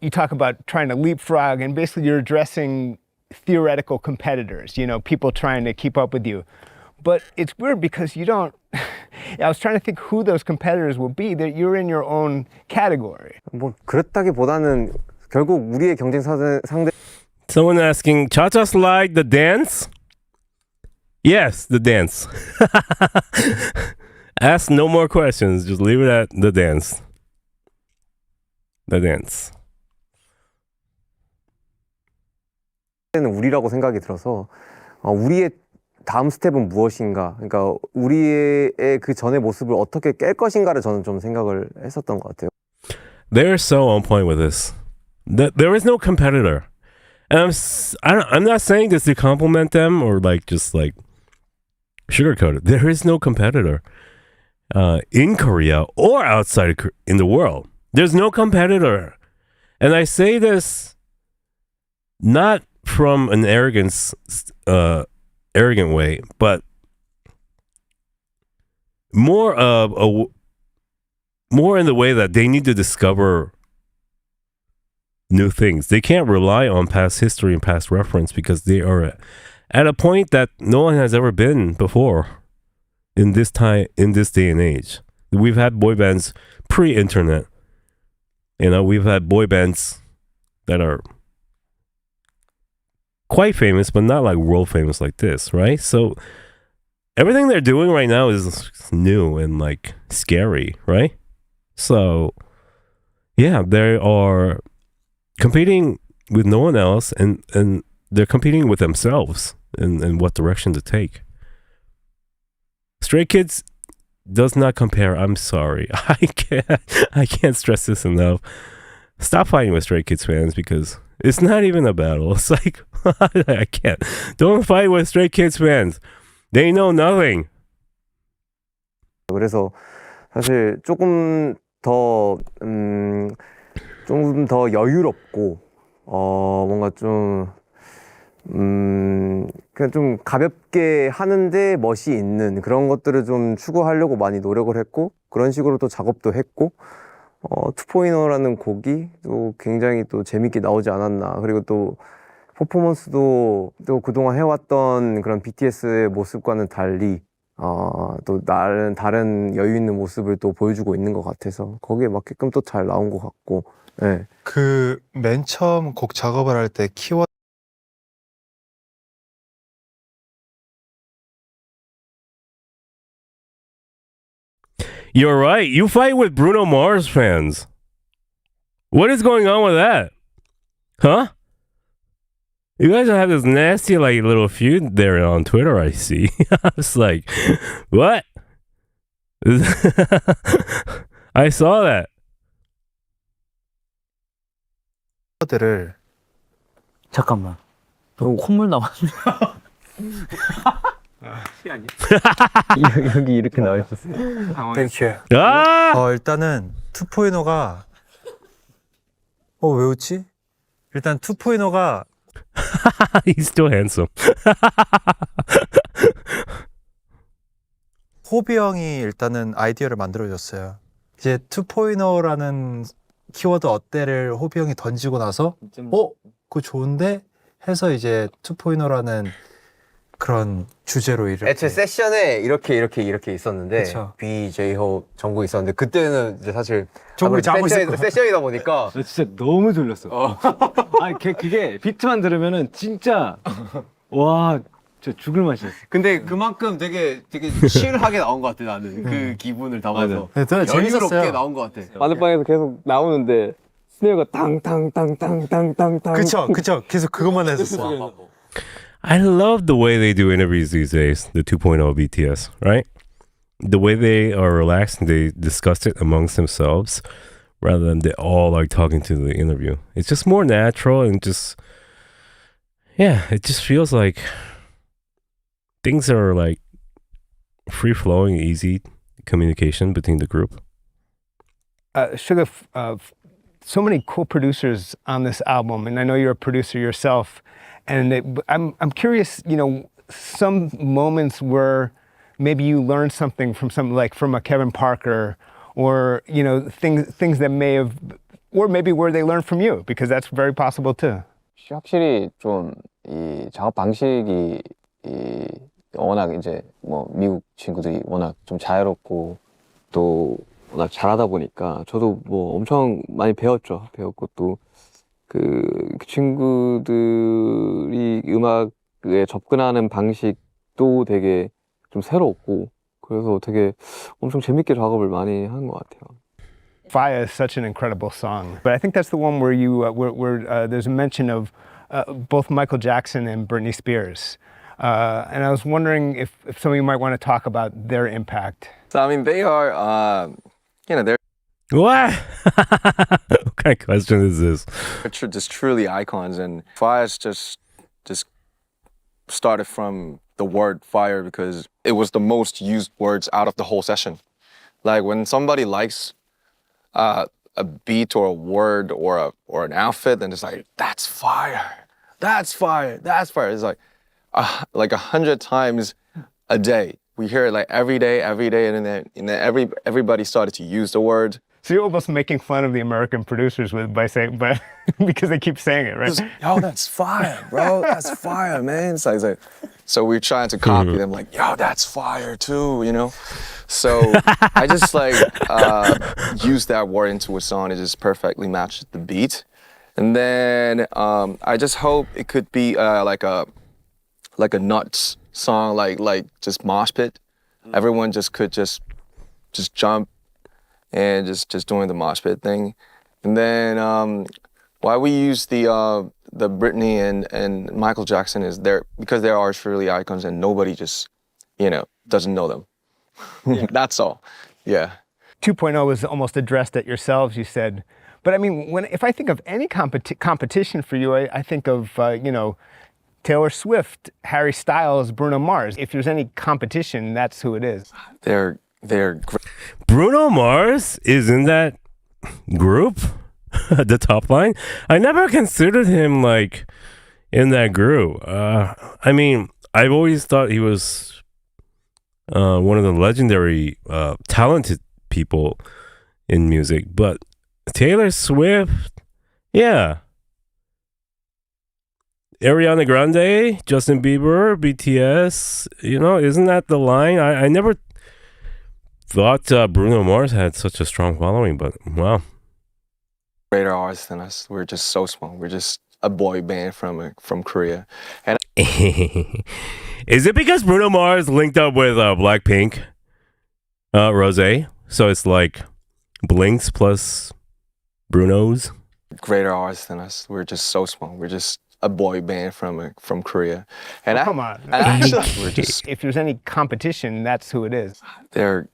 [SPEAKER 9] talk about trying to leapfrog, and basically you're addressing theoretical competitors, you know, people trying to keep up with you. But it's weird because you don't. I was trying to think who those competitors will be. That you're in your own category.
[SPEAKER 14] 뭐 그렇다기보다는 결국 우리의 경쟁 상대.
[SPEAKER 7] Someone asking, Cha-Cha Slide the dance? Yes, the dance. Ask no more questions. Just leave it at the dance. The dance.
[SPEAKER 14] 는 우리라고 생각이 들어서 우리의 다음 스텝은 무엇인가? 그러니까 우리의 그 전의 모습을 어떻게 깰 것인가를 저는 좀 생각을 했었던 것 같아요.
[SPEAKER 7] They're so on point with this. There is no competitor. And I'm not saying this to compliment them or like just like sugarcoat it. There is no competitor in Korea or outside in the world. There's no competitor. And I say this not from an arrogant way, but more in the way that they need to discover new things. They can't rely on past history and past reference because they are at a point that no one has ever been before in this day and age. We've had boy bands pre-internet. You know, we've had boy bands that are quite famous, but not like world famous like this, right? So everything they're doing right now is new and like scary, right? So yeah, they are competing with no one else, and they're competing with themselves and what direction to take. Stray Kids does not compare. I'm sorry. I can't stress this enough. Stop fighting with Stray Kids fans because it's not even a battle. It's like I can't. Don't fight with Stray Kids fans. They know nothing.
[SPEAKER 14] 그래서 사실 조금 더 여유롭고 뭔가 좀 그냥 좀 가볍게 하는데 멋이 있는 그런 것들을 좀 추구하려고 많이 노력을 했고 그런 식으로 또 작업도 했고 2.0라는 곡이 또 굉장히 또 재밌게 나오지 않았나. 그리고 또 퍼포먼스도 또 그동안 해왔던 그런 BTS의 모습과는 달리 또 다른 여유 있는 모습을 또 보여주고 있는 것 같아서 거기에 맞게끔 또 잘 나온 것 같고. 네.
[SPEAKER 12] 그 맨 처음 곡 작업을 할 때 키워드
[SPEAKER 7] You're right. You fight with Bruno Mars fans. What is going on with that? Huh? You guys have this nasty like little feud there on Twitter, I see. I was like, what? I saw that.
[SPEAKER 12] 키워드를
[SPEAKER 10] 잠깐만. 너 콧물 나왔네. 여기 이렇게 나와 있었어.
[SPEAKER 12] 땡큐.
[SPEAKER 7] 아!
[SPEAKER 12] 일단은 2.0가 왜 웃지? 일단 2.0가
[SPEAKER 7] He's still handsome.
[SPEAKER 12] 호비 형이 일단은 아이디어를 만들어줬어요. 이제 2.0라는 키워드 어때를 호비 형이 던지고 나서 그거 좋은데 해서 이제 2.0라는 그런 주제로 이렇게
[SPEAKER 14] 애초에 세션에 이렇게 있었는데
[SPEAKER 12] 그쵸.
[SPEAKER 14] B, J-Hope, 정국 있었는데 그때는 이제 사실
[SPEAKER 12] 정국이 자고 있을 거야.
[SPEAKER 14] 세션이다 보니까
[SPEAKER 15] 나 진짜 너무 졸렸어. 아니 그게 비트만 들으면은 진짜 와 진짜 죽을 맛이었어.
[SPEAKER 14] 근데 그만큼 되게 칠하게 나온 것 같아 나는 그 기분을 담아서
[SPEAKER 12] 네,
[SPEAKER 14] 여유롭게 나온 것 같아.
[SPEAKER 11] 마늘방에서 계속 나오는데 스네어가 땅땅땅땅땅땅땅
[SPEAKER 12] 그쵸 계속 그것만 했었어.
[SPEAKER 7] I love the way they do interviews these days, the 2.0 BTS, right? the way they are relaxed and they discuss it amongst themselves rather than they all like talking to the interview. It's just more natural and just, yeah, it just feels like things are like free flowing, easy communication between the group.
[SPEAKER 9] Sugar, so many cool producers on this album, and I know you're a producer yourself. And I'm curious, you know, some moments where maybe you learned something from from a Kevin Parker, or you know, things that may have, or maybe where they learned from you, because that's very possible too.
[SPEAKER 11] 확실히 좀 이 작업 방식이 이 워낙 이제 뭐 미국 친구들이 워낙 좀 자유롭고 또 워낙 잘하다 보니까 저도 뭐 엄청 많이 배웠고 또 그 친구들이 음악에 접근하는 방식도 되게 좀 새롭고 그래서 되게 엄청 재밌게 작업을 많이 한 것 같아요.
[SPEAKER 9] Fire is such an incredible song, but I think that's the one where you where there's a mention of both Michael Jackson and Britney Spears, and I was wondering if some of you might want to talk about their impact.
[SPEAKER 8] So I mean, they are, you know, they're
[SPEAKER 7] What? What kind of question is this?
[SPEAKER 8] just truly icons, and Fire's just started from the word fire because it was the most used words out of the whole session. Like when somebody likes a beat or a word or an outfit, then it's like, that's fire, that's fire, that's fire. It's like 100 times a day. We hear it like every day, and then everybody started to use the word.
[SPEAKER 9] So you're almost making fun of the American producers by saying, but because they keep saying it, right?
[SPEAKER 8] Yo, that's fire, bro. That's fire, man. It's like, so we're trying to copy them, like, yo, that's fire too, you know? So I just like used that word into a song. It just perfectly matched the beat. And then I just hope it could be like a nuts song, like just mosh pit. Everyone just could just jump and just doing the mosh pit thing. And then why we use the Britney and Michael Jackson is because they are truly icons and nobody just, you know, doesn't know them. Yeah. That's all. Yeah.
[SPEAKER 9] 2.0 was almost addressed at yourselves, you said. But I mean, if I think of any competition for you, I think of, you know, Taylor Swift, Harry Styles, Bruno Mars. If there's any competition, that's who it is.
[SPEAKER 8] They're great.
[SPEAKER 7] Bruno Mars is in that group, the top line. I never considered him like in that group. I mean, I've always thought he was one of the legendary, talented people in music. But Taylor Swift, yeah. Ariana Grande, Justin Bieber, BTS, you know, isn't that the line? I never thought Bruno Mars had such a strong following, but wow.
[SPEAKER 8] Greater artists than us. We're just so small. We're just a boy band from Korea. And
[SPEAKER 7] is it because Bruno Mars linked up with Blackpink, Rosé? So it's like Blinks plus Bruno's?
[SPEAKER 8] Greater artists than us. We're just so small. We're just a boy band from Korea. And
[SPEAKER 9] come on.
[SPEAKER 8] And actually, we're just,
[SPEAKER 9] if there's any competition, that's who it is.
[SPEAKER 8] They're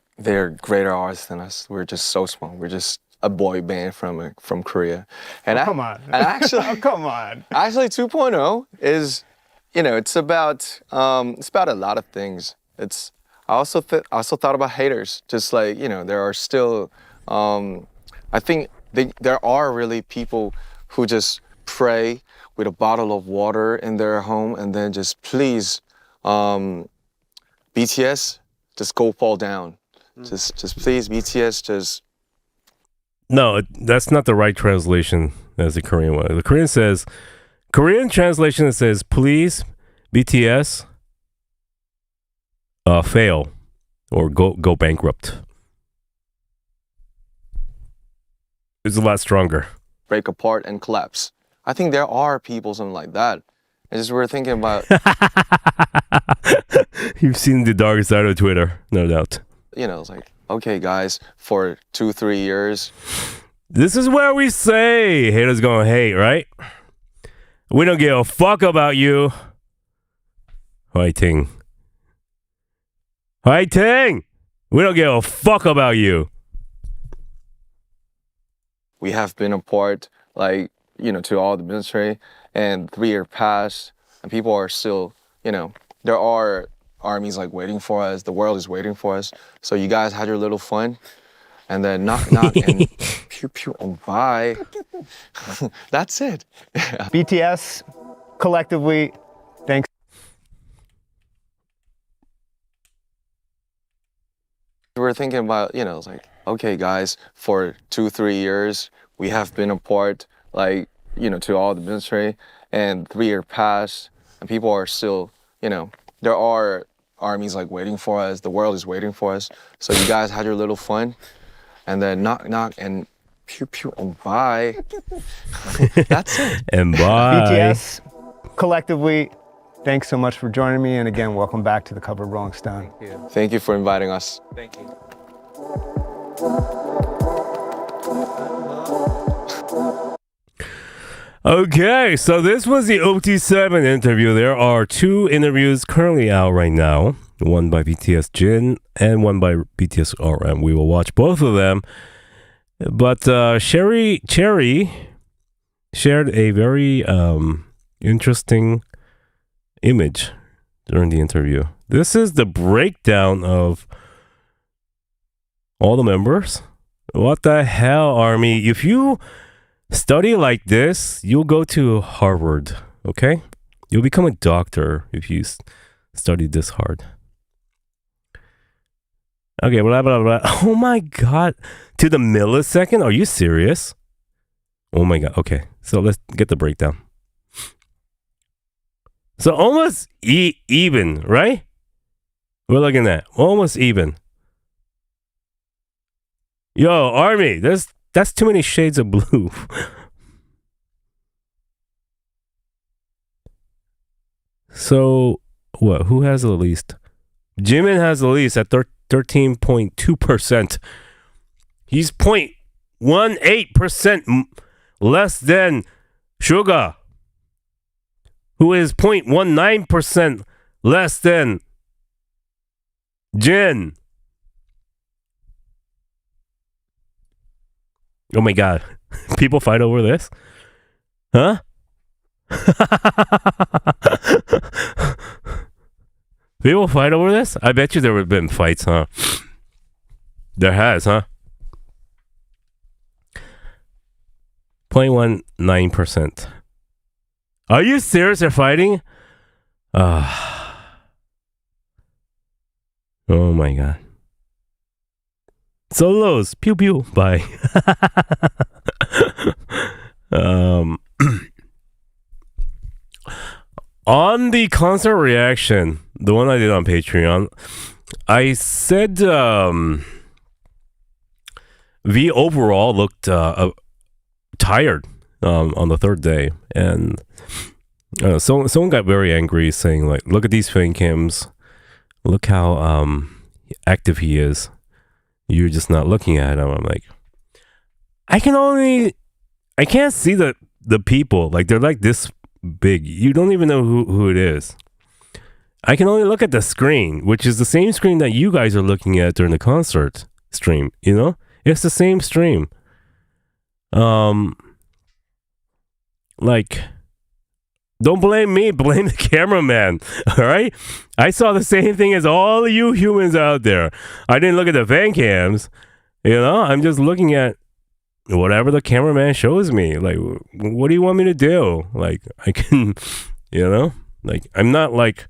[SPEAKER 8] greater artists than us. We're just so small. We're just a boy band from Korea. And
[SPEAKER 9] come on.
[SPEAKER 8] And actually,
[SPEAKER 9] come on.
[SPEAKER 8] Actually, 2.0 is, you know, it's about a lot of things. It's I also thought about haters. Just like, you know, there are still, I think there are really people who just pray with a bottle of water in their home and then just please, BTS, just go fall down. Just please, BTS, just.
[SPEAKER 7] No, that's not the right translation as the Korean one. The Korean translation says, please, BTS, fail or go bankrupt. It's a lot stronger.
[SPEAKER 8] Break apart and collapse. I think there are people, something like that. It's just we're thinking about.
[SPEAKER 7] You've seen the dark side of Twitter, no doubt.
[SPEAKER 8] You know, it's like, okay, guys, for 2-3 years.
[SPEAKER 7] This is where we say haters gonna hate, right? We don't give a fuck about you. Fighting. We don't give a fuck about you.
[SPEAKER 8] We have been apart, like, to all the military, and 3 years passed, and people are still, there are armies like waiting for us. The world is waiting for us. So you guys had your little fun, and then knock, knock, and pew, pew, and bye. That's it.
[SPEAKER 9] BTS, collectively, thanks.
[SPEAKER 8] We're thinking about, it's like, okay, guys, for 2-3 years, we have been apart, like, to all the military, and 3 years passed, and people are still, there are armies like waiting for us. The world is waiting for us. So you guys had your little fun, and then knock, knock, and pew, pew, and bye. That's it.
[SPEAKER 7] And bye.
[SPEAKER 9] BTS, collectively, thanks so much for joining me. And again, welcome back to the cover of Rolling Stone.
[SPEAKER 8] Thank you for inviting us.
[SPEAKER 13] Thank you.
[SPEAKER 7] Okay, so this was the OT7 interview. There are 2 interviews currently out right now. One by BTS Jin and one by BTS RM. We will watch both of them. But Cherry shared a very interesting image during the interview. This is the breakdown of all the members. What the hell, Army? If you study like this, you'll go to Harvard, okay? You'll become a doctor if you study this hard. Okay, blah, blah, blah. Oh my God. To the millisecond? Are you serious? Oh my God. Okay, so let's get the breakdown. So almost even, right? We're looking at almost even. Yo, Army, that's too many shades of blue. So, what? Who has the least? Jimin has the least at 13.2%. He's 0.18% less than Suga, who is 0.19% less than Jin. Oh my God. People fight over this? Huh? People fight over this? I bet you there have been fights, huh? There has, huh? 0.19%. Are you serious? They're fighting? Oh my God. Solos, pew pew, bye. On the concert reaction, the one I did on Patreon, I said V overall looked tired on the 3rd day, and someone got very angry, saying like, "Look at these fan cams, look how active he is. You're just not looking at him." I'm like, I can't see the people. Like, they're like this big. You don't even know who it is. I can only look at the screen, which is the same screen that you guys are looking at during the concert stream, It's the same stream. Like, don't blame me, blame the cameraman, all right? I saw the same thing as all of you humans out there. I didn't look at the fan cams, I'm just looking at whatever the cameraman shows me. Like, what do you want me to do? Like, I can, like, I'm not like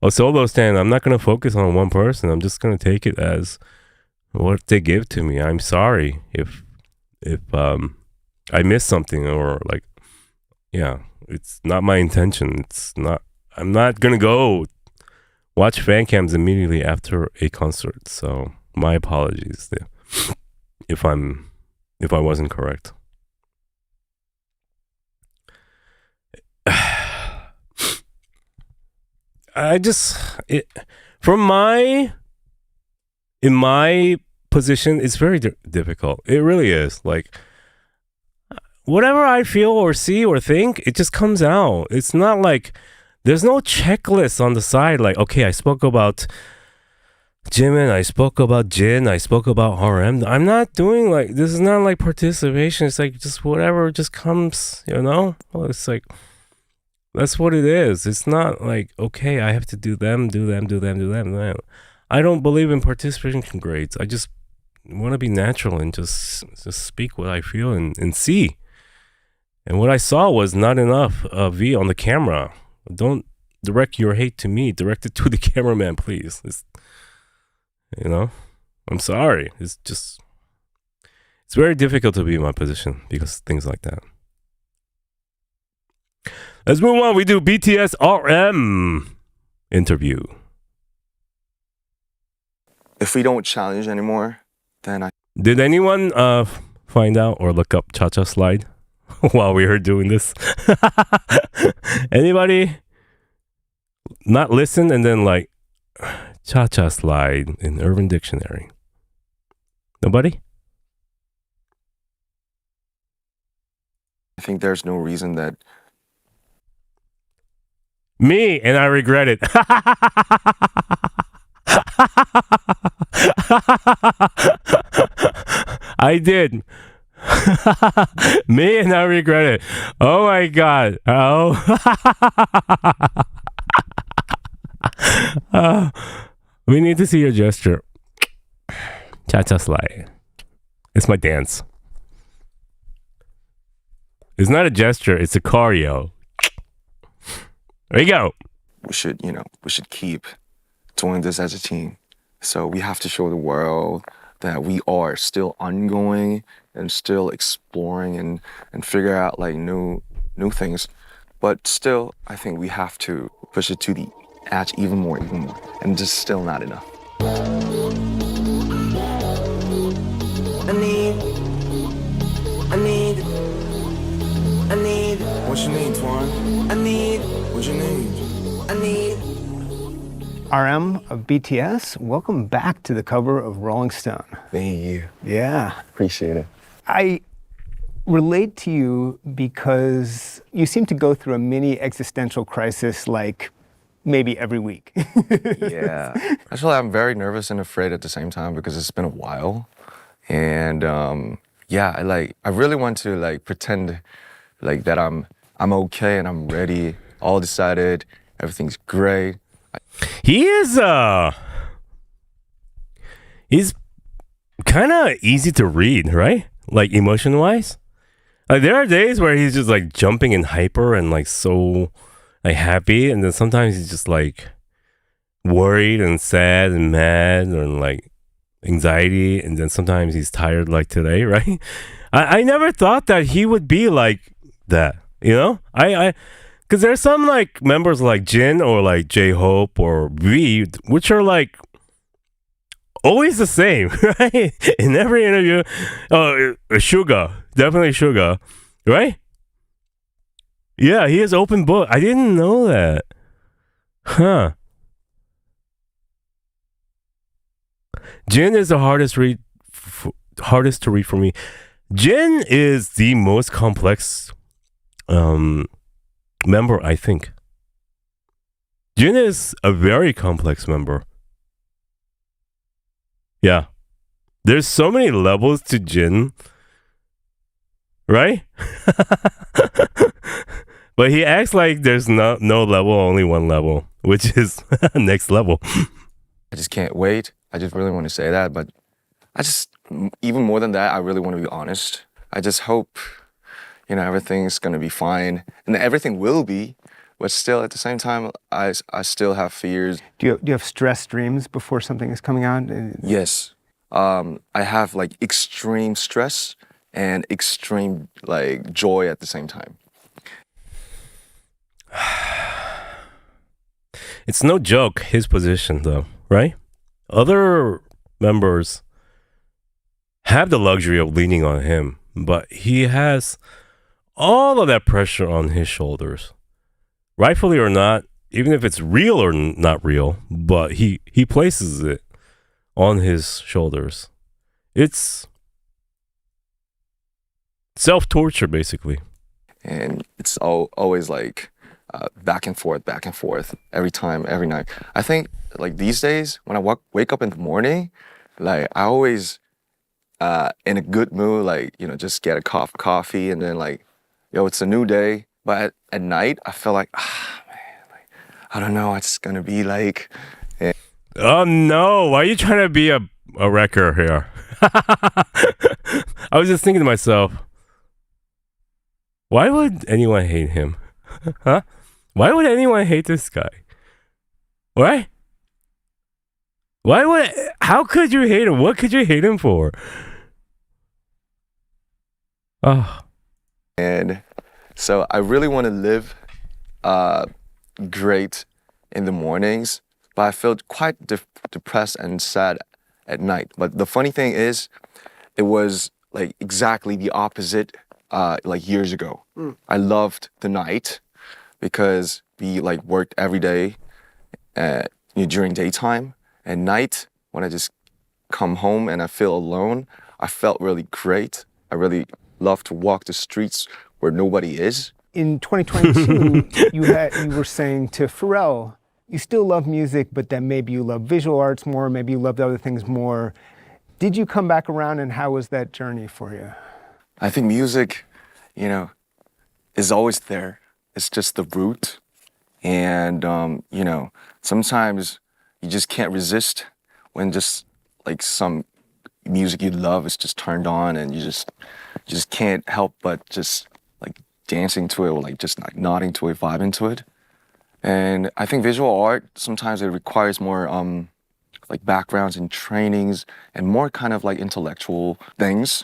[SPEAKER 7] a solo stand. I'm not going to focus on one person. I'm just going to take it as what they give to me. I'm sorry if I missed something, or like, yeah, it's not my intention. I'm not going to go watch fan cams immediately after a concert. So my apologies if I wasn't correct. In my position, it's very difficult. It really is. Like, whatever I feel or see or think, it just comes out. It's not like there's no checklist on the side. Like, okay, I spoke about Jimin, I spoke about Jin, I spoke about RM. I'm not doing like, this is not like participation. It's like just whatever just comes, you know? Well, it's like, that's what it is. It's not like, okay, I have to do them. I don't believe in participation grades. I just want to be natural and just speak what I feel and see. And what I saw was not enough V on the camera. Don't direct your hate to me. Direct it to the cameraman, please. You know, I'm sorry. It's very difficult to be in my position because of things like that. Let's move on. We do BTS RM interview.
[SPEAKER 8] If we don't challenge anymore, then I...
[SPEAKER 7] Did anyone find out or look up Cha-Cha Slide while we were doing this? Anybody not listen and then like Cha-Cha Slide in Urban Dictionary? Nobody?
[SPEAKER 8] I think there's no reason that...
[SPEAKER 7] Me, and I regret it. I did. Me, and I regret it. Oh my God. Oh. We need to see your gesture. Cha-cha slide. It's my dance. It's not a gesture, it's a choreo. There you go.
[SPEAKER 8] We should keep doing this as a team. So we have to show the world that we are still ongoing and still exploring and figure out like new things. But still, I think we have to push it to the edge even more. And just still not enough.
[SPEAKER 6] I need. What you need, Twan? I need. What you need? I need.
[SPEAKER 9] RM of BTS, welcome back to the cover of Rolling Stone.
[SPEAKER 8] Thank you.
[SPEAKER 9] Yeah.
[SPEAKER 8] Appreciate it.
[SPEAKER 9] I relate to you because you seem to go through a mini existential crisis like maybe every week.
[SPEAKER 8] Yeah. Actually, I'm very nervous and afraid at the same time because it's been a while. And I really want to like pretend like that I'm okay and I'm ready, all decided, everything's great.
[SPEAKER 7] He's kind of easy to read, right? Like emotion wise. Like there are days where he's just like jumping and hyper and like so like happy, and then sometimes he's just like worried and sad and mad and like anxiety, and then sometimes he's tired like today, right? I never thought that he would be like that, you know? Because there's some like members like Jin or like J-Hope or V, which are like always the same, right? In every interview. Suga, definitely Suga, right? Yeah, he is open book. I didn't know that. Huh. Jin is the hardest to read for me. Jin is the most complex member, I think. Jin is a very complex member. Yeah. There's so many levels to Jin. Right? But he acts like there's no level, only one level, which is next level.
[SPEAKER 8] I just can't wait. I just really want to say that, but even more than that, I really want to be honest. I just hope, everything's going to be fine, and everything will be, but still at the same time, I still have fears.
[SPEAKER 9] Do you have stress dreams before something is coming out?
[SPEAKER 8] Yes. I have like extreme stress and extreme like joy at the same time.
[SPEAKER 7] It's no joke, his position though, right? Other members have the luxury of leaning on him, but he has all of that pressure on his shoulders. Rightfully or not, even if it's real or not real, but he places it on his shoulders. It's self-torture, basically.
[SPEAKER 8] And it's always like back and forth every time, every night. I think like these days when I wake up in the morning, like I always in a good mood, like just get a cup of coffee and then like, yo, it's a new day. But at night, I feel like man, like I don't know, it's gonna be like.
[SPEAKER 7] Oh no! Why are you trying to be a wrecker here? I was just thinking to myself, why would anyone hate him? Huh? Why would anyone hate this guy? Why? Why would? How could you hate him? What could you hate him for? Oh.
[SPEAKER 8] And so I really want to live great in the mornings, but I felt quite depressed and sad at night. But the funny thing is, it was like exactly the opposite like years ago. I loved the night because we like worked every day during daytime. At night, when I just come home and I feel alone, I felt really great. I really love to walk the streets where nobody is.
[SPEAKER 9] In 2022, you were saying to Pharrell, you still love music, but then maybe you love visual arts more, maybe you loved other things more. Did you come back around, and how was that journey for you?
[SPEAKER 8] I think music, is always there. It's just the root. And, sometimes you just can't resist when just like some music you love is just turned on and you just can't help but just like dancing to it or like just like nodding to it, vibing to it. And I think visual art, sometimes it requires more like backgrounds and trainings and more kind of like intellectual things.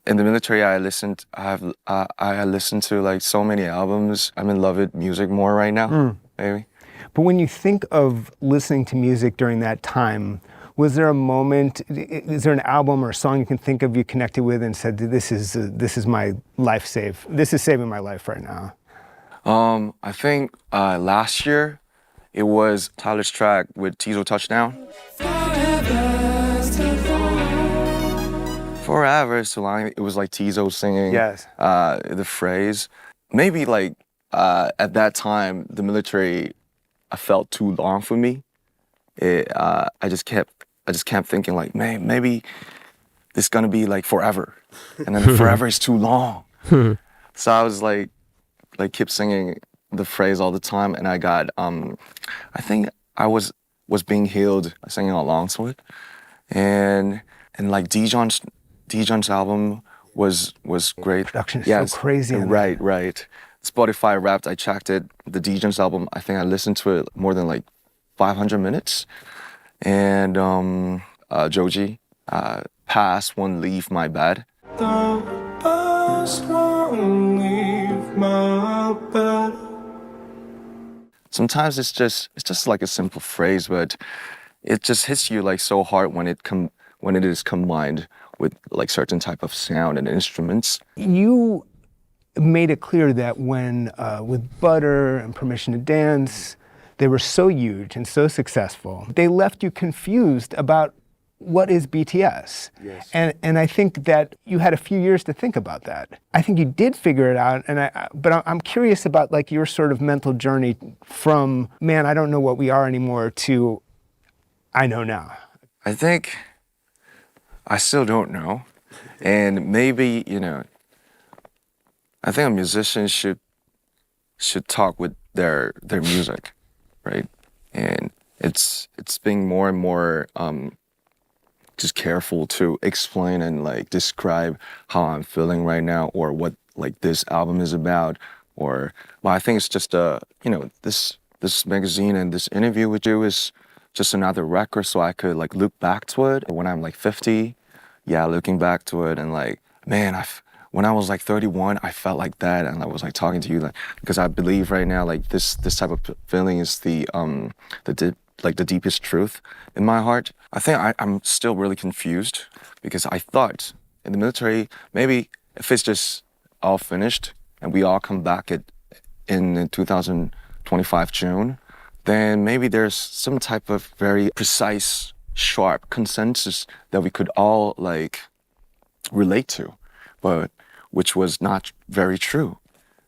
[SPEAKER 8] In the military, I listened to like so many albums. I'm in love with music more right now, maybe.
[SPEAKER 9] But when you think of listening to music during that time, was there a moment, is there an album or a song you can think of you connected with and said, this is my life this is saving my life right now?
[SPEAKER 8] I think last year it was Tyler's track with Tizo Touchdown. Forever is too long. It was like Tizo singing the phrase. Maybe like at that time, the military, I felt too long for me. I just kept thinking like, man, maybe this is gonna be like forever, and then forever is too long. So I was like keep singing the phrase all the time, and I got I think I was being healed singing along to it, and like Dijon's album was great.
[SPEAKER 9] Production is so crazy.
[SPEAKER 8] Right. Spotify Wrapped, I checked it. The Dijon's album, I think I listened to it more than like 500 minutes. And Joji, Pass Won't Leave My Bed.
[SPEAKER 16] The past won't leave my bed.
[SPEAKER 8] Sometimes it's just like a simple phrase, but it just hits you like so hard when it is combined with like certain type of sound and instruments.
[SPEAKER 9] You made it clear that when with Butter and Permission to Dance, they were so huge and so successful, they left you confused about what is BTS.
[SPEAKER 8] Yes.
[SPEAKER 9] And I think that you had a few years to think about that. I think you did figure it out, but I'm curious about like your sort of mental journey from, man, I don't know what we are anymore, to I know now.
[SPEAKER 8] I think I still don't know. And maybe, I think a musician should talk with their music, right? And it's being more and more just careful to explain and like describe how I'm feeling right now or what like this album is about. But I think it's just this magazine and this interview with you is just another record, so I could like look back to it when I'm like 50. Yeah, looking back to it and like, man, when I was like 31, I felt like that, and I was like talking to you, like, because I believe right now like this type of feeling is the deepest truth in my heart. I think I'm still really confused because I thought in the military maybe if it's just all finished and we all come back in 2025 June, then maybe there's some type of very precise, sharp consensus that we could all like relate to, but which was not very true.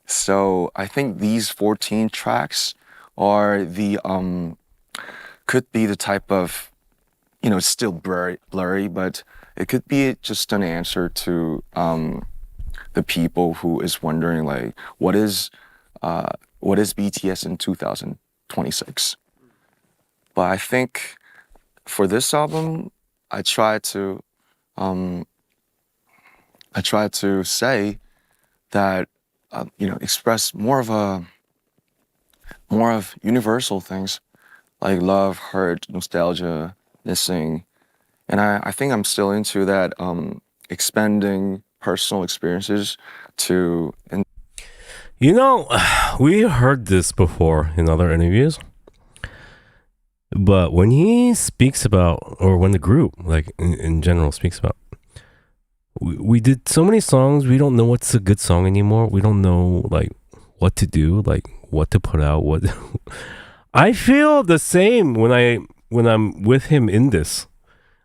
[SPEAKER 8] So I think these 14 tracks are the could be the type of, it's still blurry, but it could be just an answer to the people who is wondering like what is BTS in 2026. But I think for this album, I try to say that express more of universal things like love, hurt, nostalgia, missing, and I think I'm still into that expanding personal experiences to.
[SPEAKER 7] We heard this before in other interviews. But when he speaks about, or when the group, like in general, speaks about, we did so many songs, we don't know what's a good song anymore. We don't know, like, what to do, like, what to put out. I feel the same when I'm with him in this.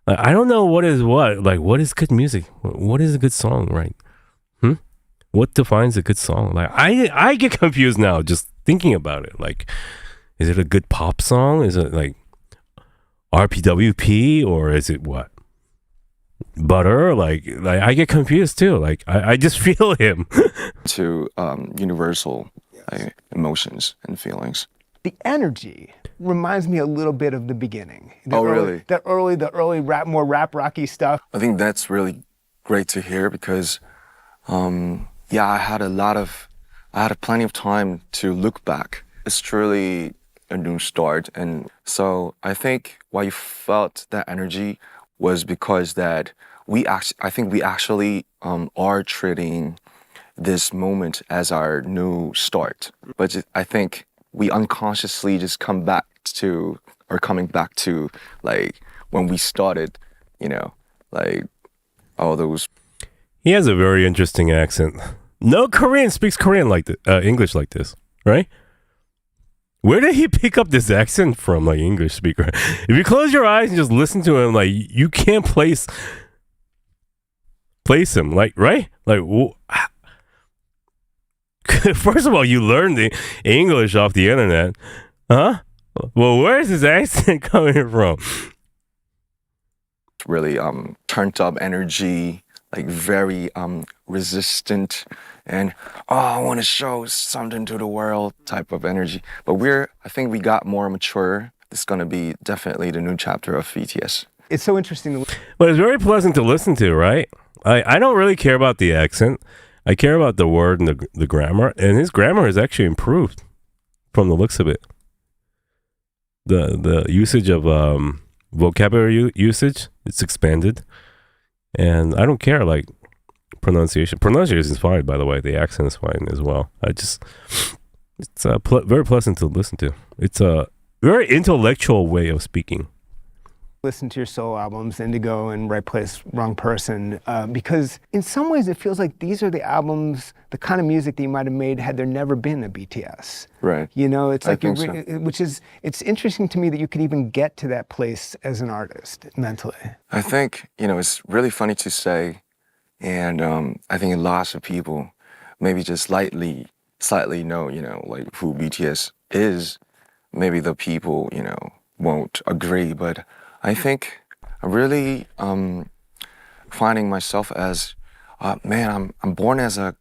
[SPEAKER 7] Like, I don't know what is what. Like, what is good music? What is a good song, right? What defines a good song? Like, I get confused now just thinking about it. Like, is it a good pop song? Is it like RPWP, or is it what? Butter? Like I get confused too. Like I just feel him.
[SPEAKER 8] To universal emotions and feelings.
[SPEAKER 9] The energy reminds me a little bit of the beginning.
[SPEAKER 8] Really?
[SPEAKER 9] The early rap, more rap rocky stuff.
[SPEAKER 8] I think that's really great to hear because, I had plenty of time to look back. It's truly a new start, and so I think why you felt that energy was because that I think we actually are treating this moment as our new start. But I think we unconsciously just coming back to like when we started, like all those.
[SPEAKER 7] He has a very interesting accent. No Korean speaks Korean like English like this, right? Where did he pick up this accent from, like English speaker? If you close your eyes and just listen to him, like you can't place him, like right? Like first of all, you learned the English off the internet, huh? Well, where is his accent coming from?
[SPEAKER 8] Really turned up energy, like very resistant and I want to show something to the world type of energy. But I think we got more mature. It's going to be definitely the new chapter of BTS.
[SPEAKER 9] It's so interesting.
[SPEAKER 7] But it's very pleasant to listen to, right? I don't really care about the accent. I care about the word and the grammar. And his grammar has actually improved from the looks of it. The usage of vocabulary usage, it's expanded. And I don't care, like, pronunciation is fine, by the way. The accent is fine as well. It's very pleasant to listen to. It's a very intellectual way of speaking.
[SPEAKER 9] Listen to your solo albums, Indigo and Right Place, Wrong Person, because in some ways it feels like these are the albums, the kind of music that you might have made had there never been a BTS.
[SPEAKER 8] Right.
[SPEAKER 9] It's like,
[SPEAKER 8] so.
[SPEAKER 9] It's interesting to me that you could even get to that place as an artist mentally.
[SPEAKER 8] I think, it's really funny to say, and I think lots of people maybe just slightly know, like who BTS is. Maybe the people, won't agree, but I think I'm really finding myself as, I'm born as a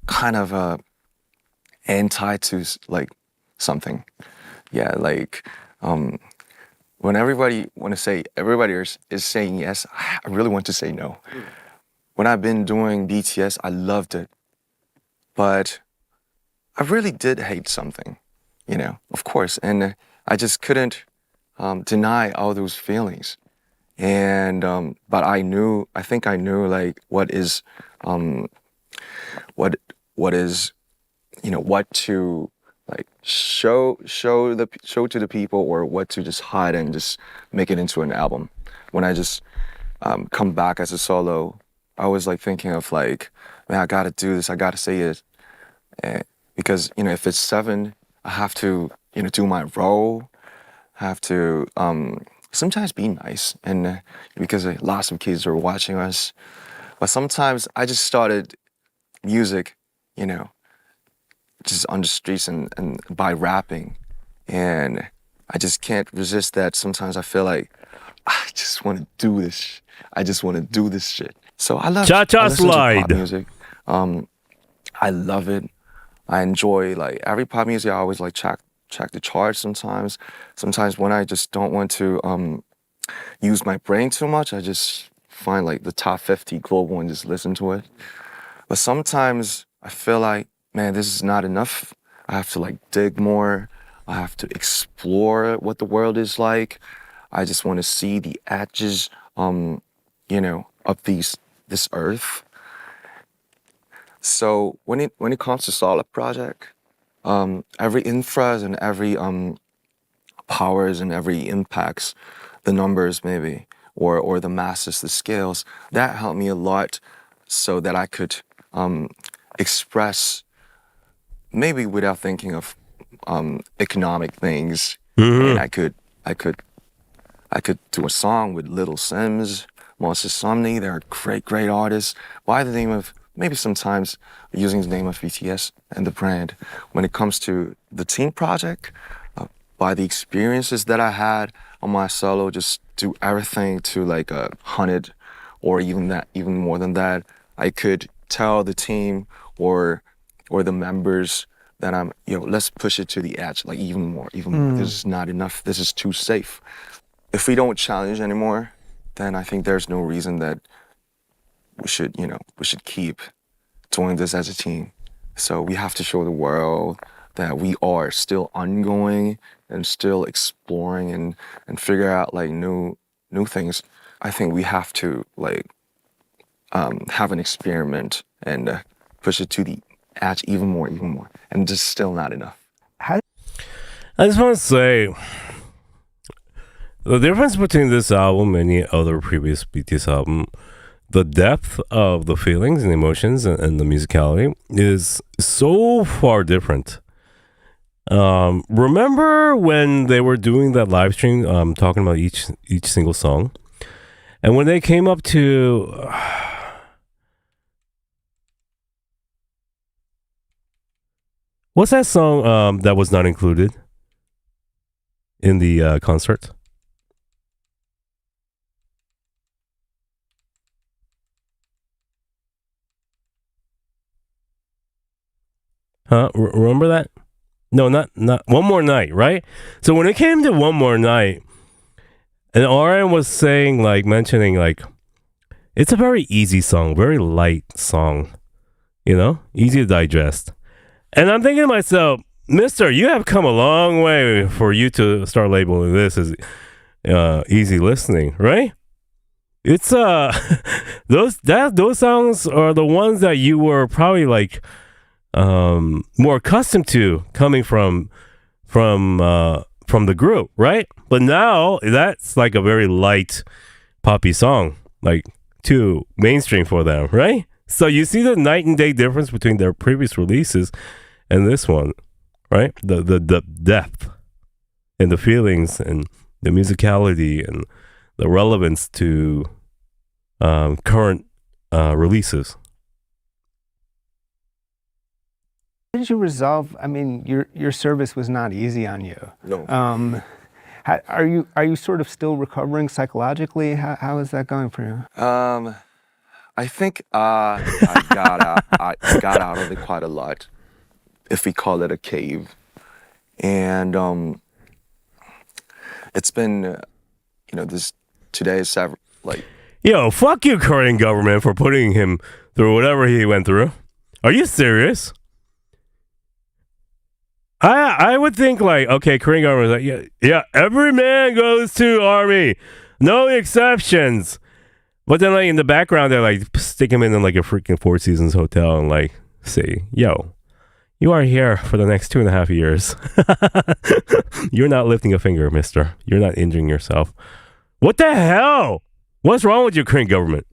[SPEAKER 8] kind of a anti to like something. Yeah, like when everybody is saying yes, I really want to say no. When I've been doing BTS, I loved it, but I really did hate something, of course, and I just couldn't deny all those feelings. And but I think I knew like what is what to like show to the people, or what to just hide and just make it into an album. When I just come back as a solo, I was like thinking of like, man, I gotta do this, I gotta say it, because if it's 7, I have to do my role, have to sometimes be nice, and because lots of kids are watching us. But sometimes I just started music, just on the streets and by rapping. And I just can't resist that. Sometimes I feel like I just want to do this. I just want to do this shit. So I listen to pop
[SPEAKER 7] slide.
[SPEAKER 8] music. I love it. I enjoy like every pop music. I always like check the charts sometimes. Sometimes when I just don't want to use my brain too much, I just find like the top 50 global and just listen to it. But sometimes I feel like, man, this is not enough. I have to like dig more. I have to explore what the world is like. I just want to see the edges, of this earth. So when it comes to solo project, every infras and every powers and every impacts, the numbers maybe, or the masses, the scales, that helped me a lot, so that I could express maybe without thinking of economic things. And I could do a song with Little Sims, Moses Somni. They're great artists. By the name of, maybe sometimes using the name of BTS and the brand. When it comes to the team project, by the experiences that I had on my solo, just do everything to like 100 or even more than that. I could tell the team or the members that let's push it to the edge, like even more. This is not enough. This is too safe. If we don't challenge anymore, then I think there's no reason that we should keep doing this as a team. So we have to show the world that we are still ongoing and still exploring and figure out like new things. I think we have to like have an experiment and push it to the edge even more, and just still not enough.
[SPEAKER 7] I just want to say the difference between this album and any other previous BTS album, the depth of the feelings and emotions and the musicality is so far different. Remember when they were doing that live stream, talking about each single song, and when they came up to what's that song that was not included in the concert? Remember that? No, not One More Night, right? So when it came to One More Night, and RM was mentioning it's a very easy song, very light song, easy to digest. And I'm thinking to myself, Mister, you have come a long way for you to start labeling this as easy listening, right? It's those songs are the ones that you were probably more accustomed to coming from the group, right? But now that's like a very light poppy song, like too mainstream for them, right? So you see the night and day difference between their previous releases and this one, right? The depth and the feelings and the musicality and the relevance to current releases.
[SPEAKER 9] How did you resolve? I mean, your service was not easy on you.
[SPEAKER 8] No.
[SPEAKER 9] Are you sort of still recovering psychologically? How is that going for you?
[SPEAKER 8] I think I got out. I got out of it quite a lot, if we call it a cave, and it's been, today is like.
[SPEAKER 7] Yo, fuck you, Korean government, for putting him through whatever he went through. Are you serious? I would think okay, Korean government is yeah, every man goes to army, no exceptions. But then in the background they're stick him in a freaking Four Seasons hotel and say, yo, you are here for the next 2.5 years. You're not lifting a finger, mister. You're not injuring yourself. What the hell? What's wrong with your Korean government?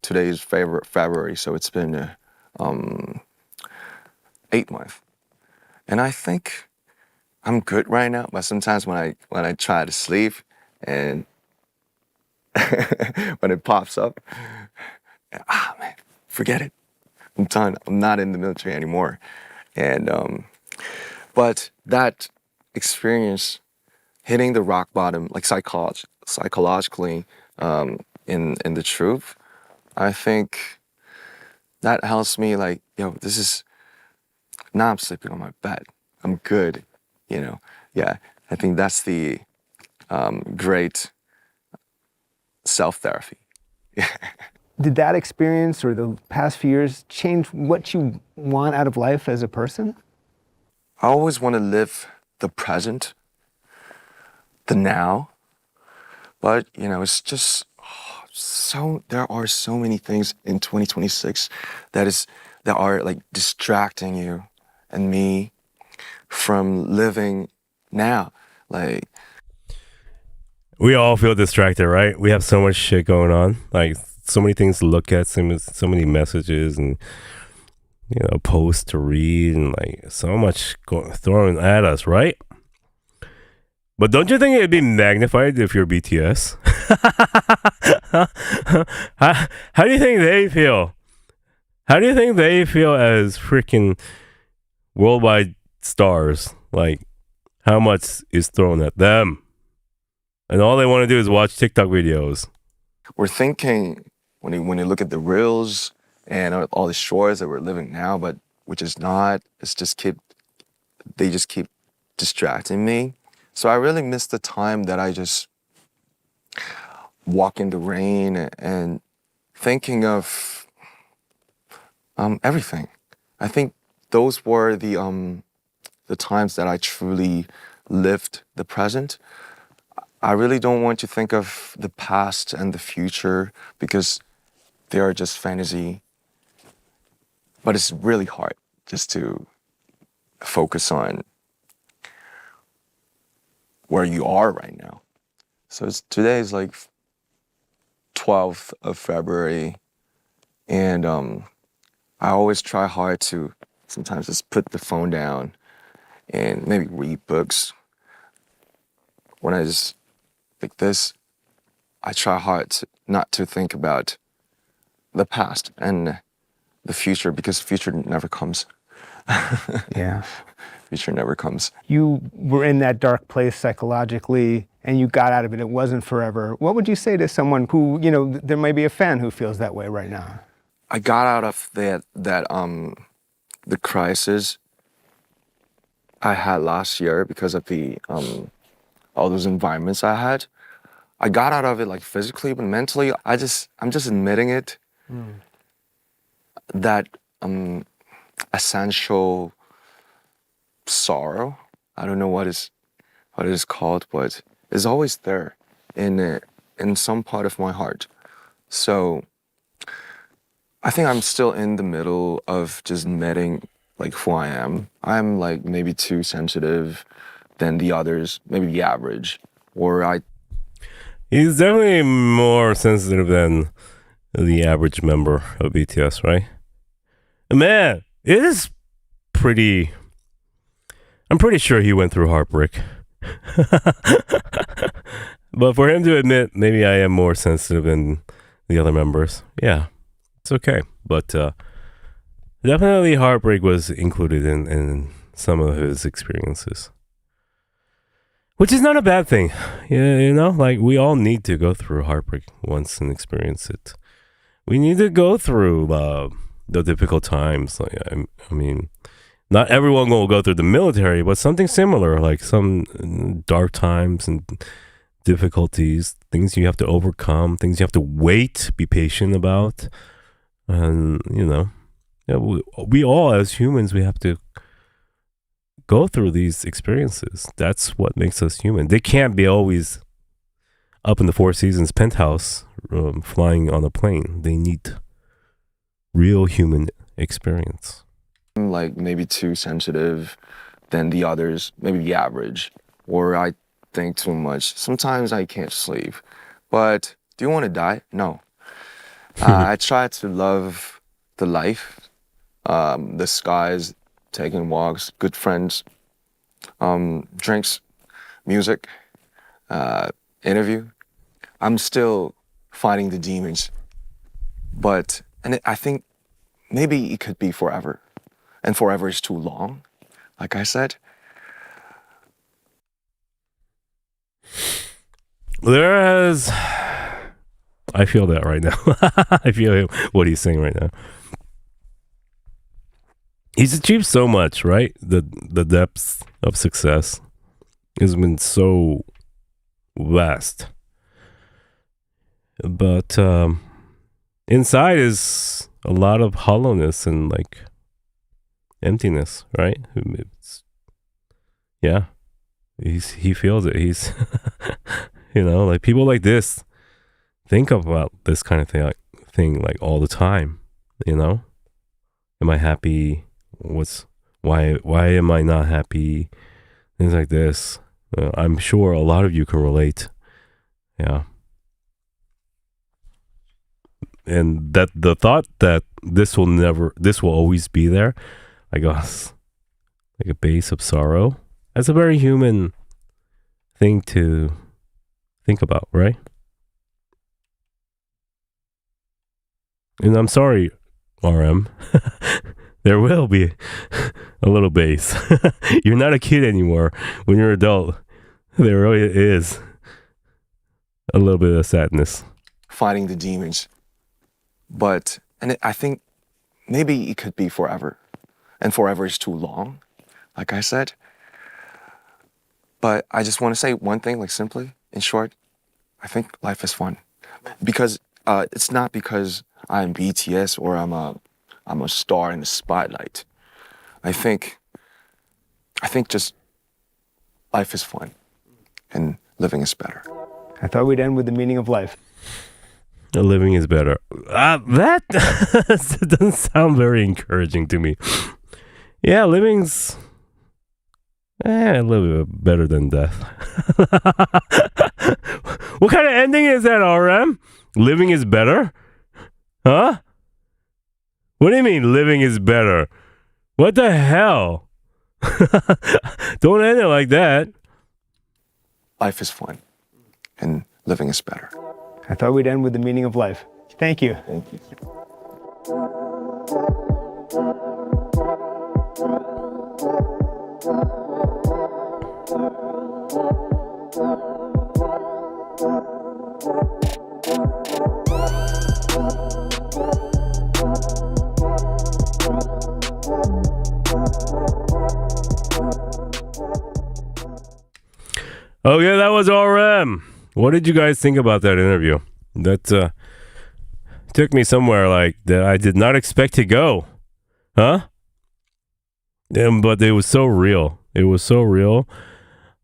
[SPEAKER 8] Today is February, so it's been 8 months. And I think I'm good right now, but sometimes when I try to sleep and when it pops up, man, forget it. I'm done. I'm not in the military anymore. And but that experience, hitting the rock bottom, like psychologically, in the truth, I think that helps me. Like, this is now I'm sleeping on my bed. I'm good. Yeah. I think that's the great self therapy.
[SPEAKER 9] Did that experience or the past few years change what you want out of life as a person?
[SPEAKER 8] I always want to live the present, the now, but it's just there are so many things in 2026 that are like distracting you and me from living now. Like,
[SPEAKER 7] We all feel distracted, right? We have so much shit going on, like so many things to look at, so many messages and posts to read, and like so much thrown at us, right? But don't you think it'd be magnified if you're BTS? How do you think they feel? How do you think they feel as freaking worldwide stars? Like, how much is thrown at them? And all they want to do is watch TikTok videos.
[SPEAKER 8] we're thinking when you look at the reels and all the shores that we're living now, but which is not. They just keep distracting me. So I really miss the time that I just walk in the rain and thinking of everything. I think those were the times that I truly lived the present. I really don't want to think of the past and the future because they are just fantasy. But it's really hard just to focus on where you are right now. So today is like 12th of February, and I always try hard to sometimes just put the phone down and maybe read books. When I just like this, I try hard not to think about the past and the future because the future never comes.
[SPEAKER 9] Yeah.
[SPEAKER 8] Future never comes.
[SPEAKER 9] You were in that dark place psychologically and you got out of it. It wasn't forever. What would you say to someone who, there may be a fan who feels that way right now?
[SPEAKER 8] I got out of the crisis I had last year because of the all those environments I had. I got out of it like physically, but mentally, I'm just admitting it. That essential sorrow, I don't know what it is called, but it's always there in some part of my heart. So I think I'm still in the middle of just admitting like who I am. I'm like maybe too sensitive than the others, maybe the average, or
[SPEAKER 7] He's definitely more sensitive than the average member of BTS, right? Man, it is pretty. I'm pretty sure he went through heartbreak. But for him to admit, maybe I am more sensitive than the other members, yeah, it's okay. But definitely heartbreak was included in some of his experiences. Which is not a bad thing. Like we all need to go through heartbreak once and experience it. We need to go through the difficult times. Like, I mean, not everyone will go through the military, but something similar, like some dark times and difficulties, things you have to overcome, things you have to wait, be patient about. And, we all as humans, we have to go through these experiences. That's what makes us human. They can't be always up in the Four Seasons penthouse flying on a plane. They need real human experience.
[SPEAKER 8] I'm like maybe too sensitive than the others, maybe the average, or I think too much. Sometimes I can't sleep. But do you want to die? No. I try to love the life, the skies, taking walks, good friends, drinks, music, interview. I'm still fighting the demons, I think maybe it could be forever. and forever is too long, like I said.
[SPEAKER 7] I feel that right now. I feel what he's saying right now. He's achieved so much, right? The depth of success has been so vast. But inside is a lot of hollowness and like emptiness, right? He feels it. He's like people like this think about this kind of thing like all the time. Am I happy? Why am I not happy? Things like this. I'm sure a lot of you can relate. Yeah. And that the thought that this will always be there, I guess, like a base of sorrow. That's a very human thing to think about, right? And I'm sorry, RM. There will be a little bass. You're not a kid anymore. When you're an adult, there really is a little bit of sadness.
[SPEAKER 8] Fighting the demons. I think maybe it could be forever. And forever is too long, like I said. But I just want to say one thing, like simply, in short, I think life is fun. Because it's not because I'm BTS or I'm a star in the spotlight. I think just life is fun and living is better.
[SPEAKER 9] I thought we'd end with the meaning of life.
[SPEAKER 7] Living is better. That doesn't sound very encouraging to me. Yeah, living's a little bit better than death. What kind of ending is that, RM? Living is better? Huh? What do you mean living is better? What the hell? Don't end it like that.
[SPEAKER 8] Life is fun and living is better.
[SPEAKER 9] I thought we'd end with the meaning of life. Thank you.
[SPEAKER 8] Thank you.
[SPEAKER 7] Oh yeah, that was RM. What did you guys think about that interview? That took me somewhere like that I did not expect to go. Huh? But it was so real. It was so real.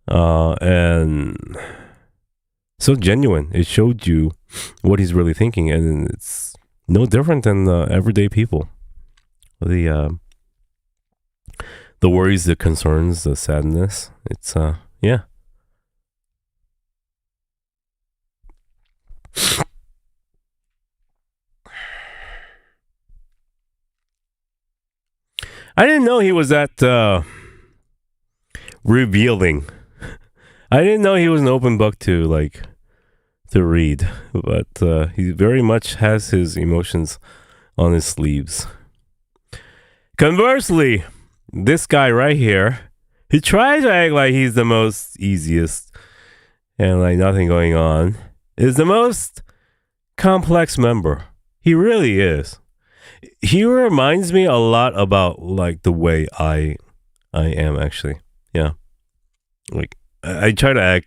[SPEAKER 7] And so genuine. It showed you what he's really thinking, and it's no different than everyday people. The worries, the concerns, the sadness. It's yeah. I didn't know he was that revealing. I didn't know he was an open book to read, but he very much has his emotions on his sleeves. Conversely, this guy right here, he tries to act like he's the most easiest and like nothing going on, is the most complex member. He really is. He reminds me a lot about like the way I am actually. Yeah. Like I try to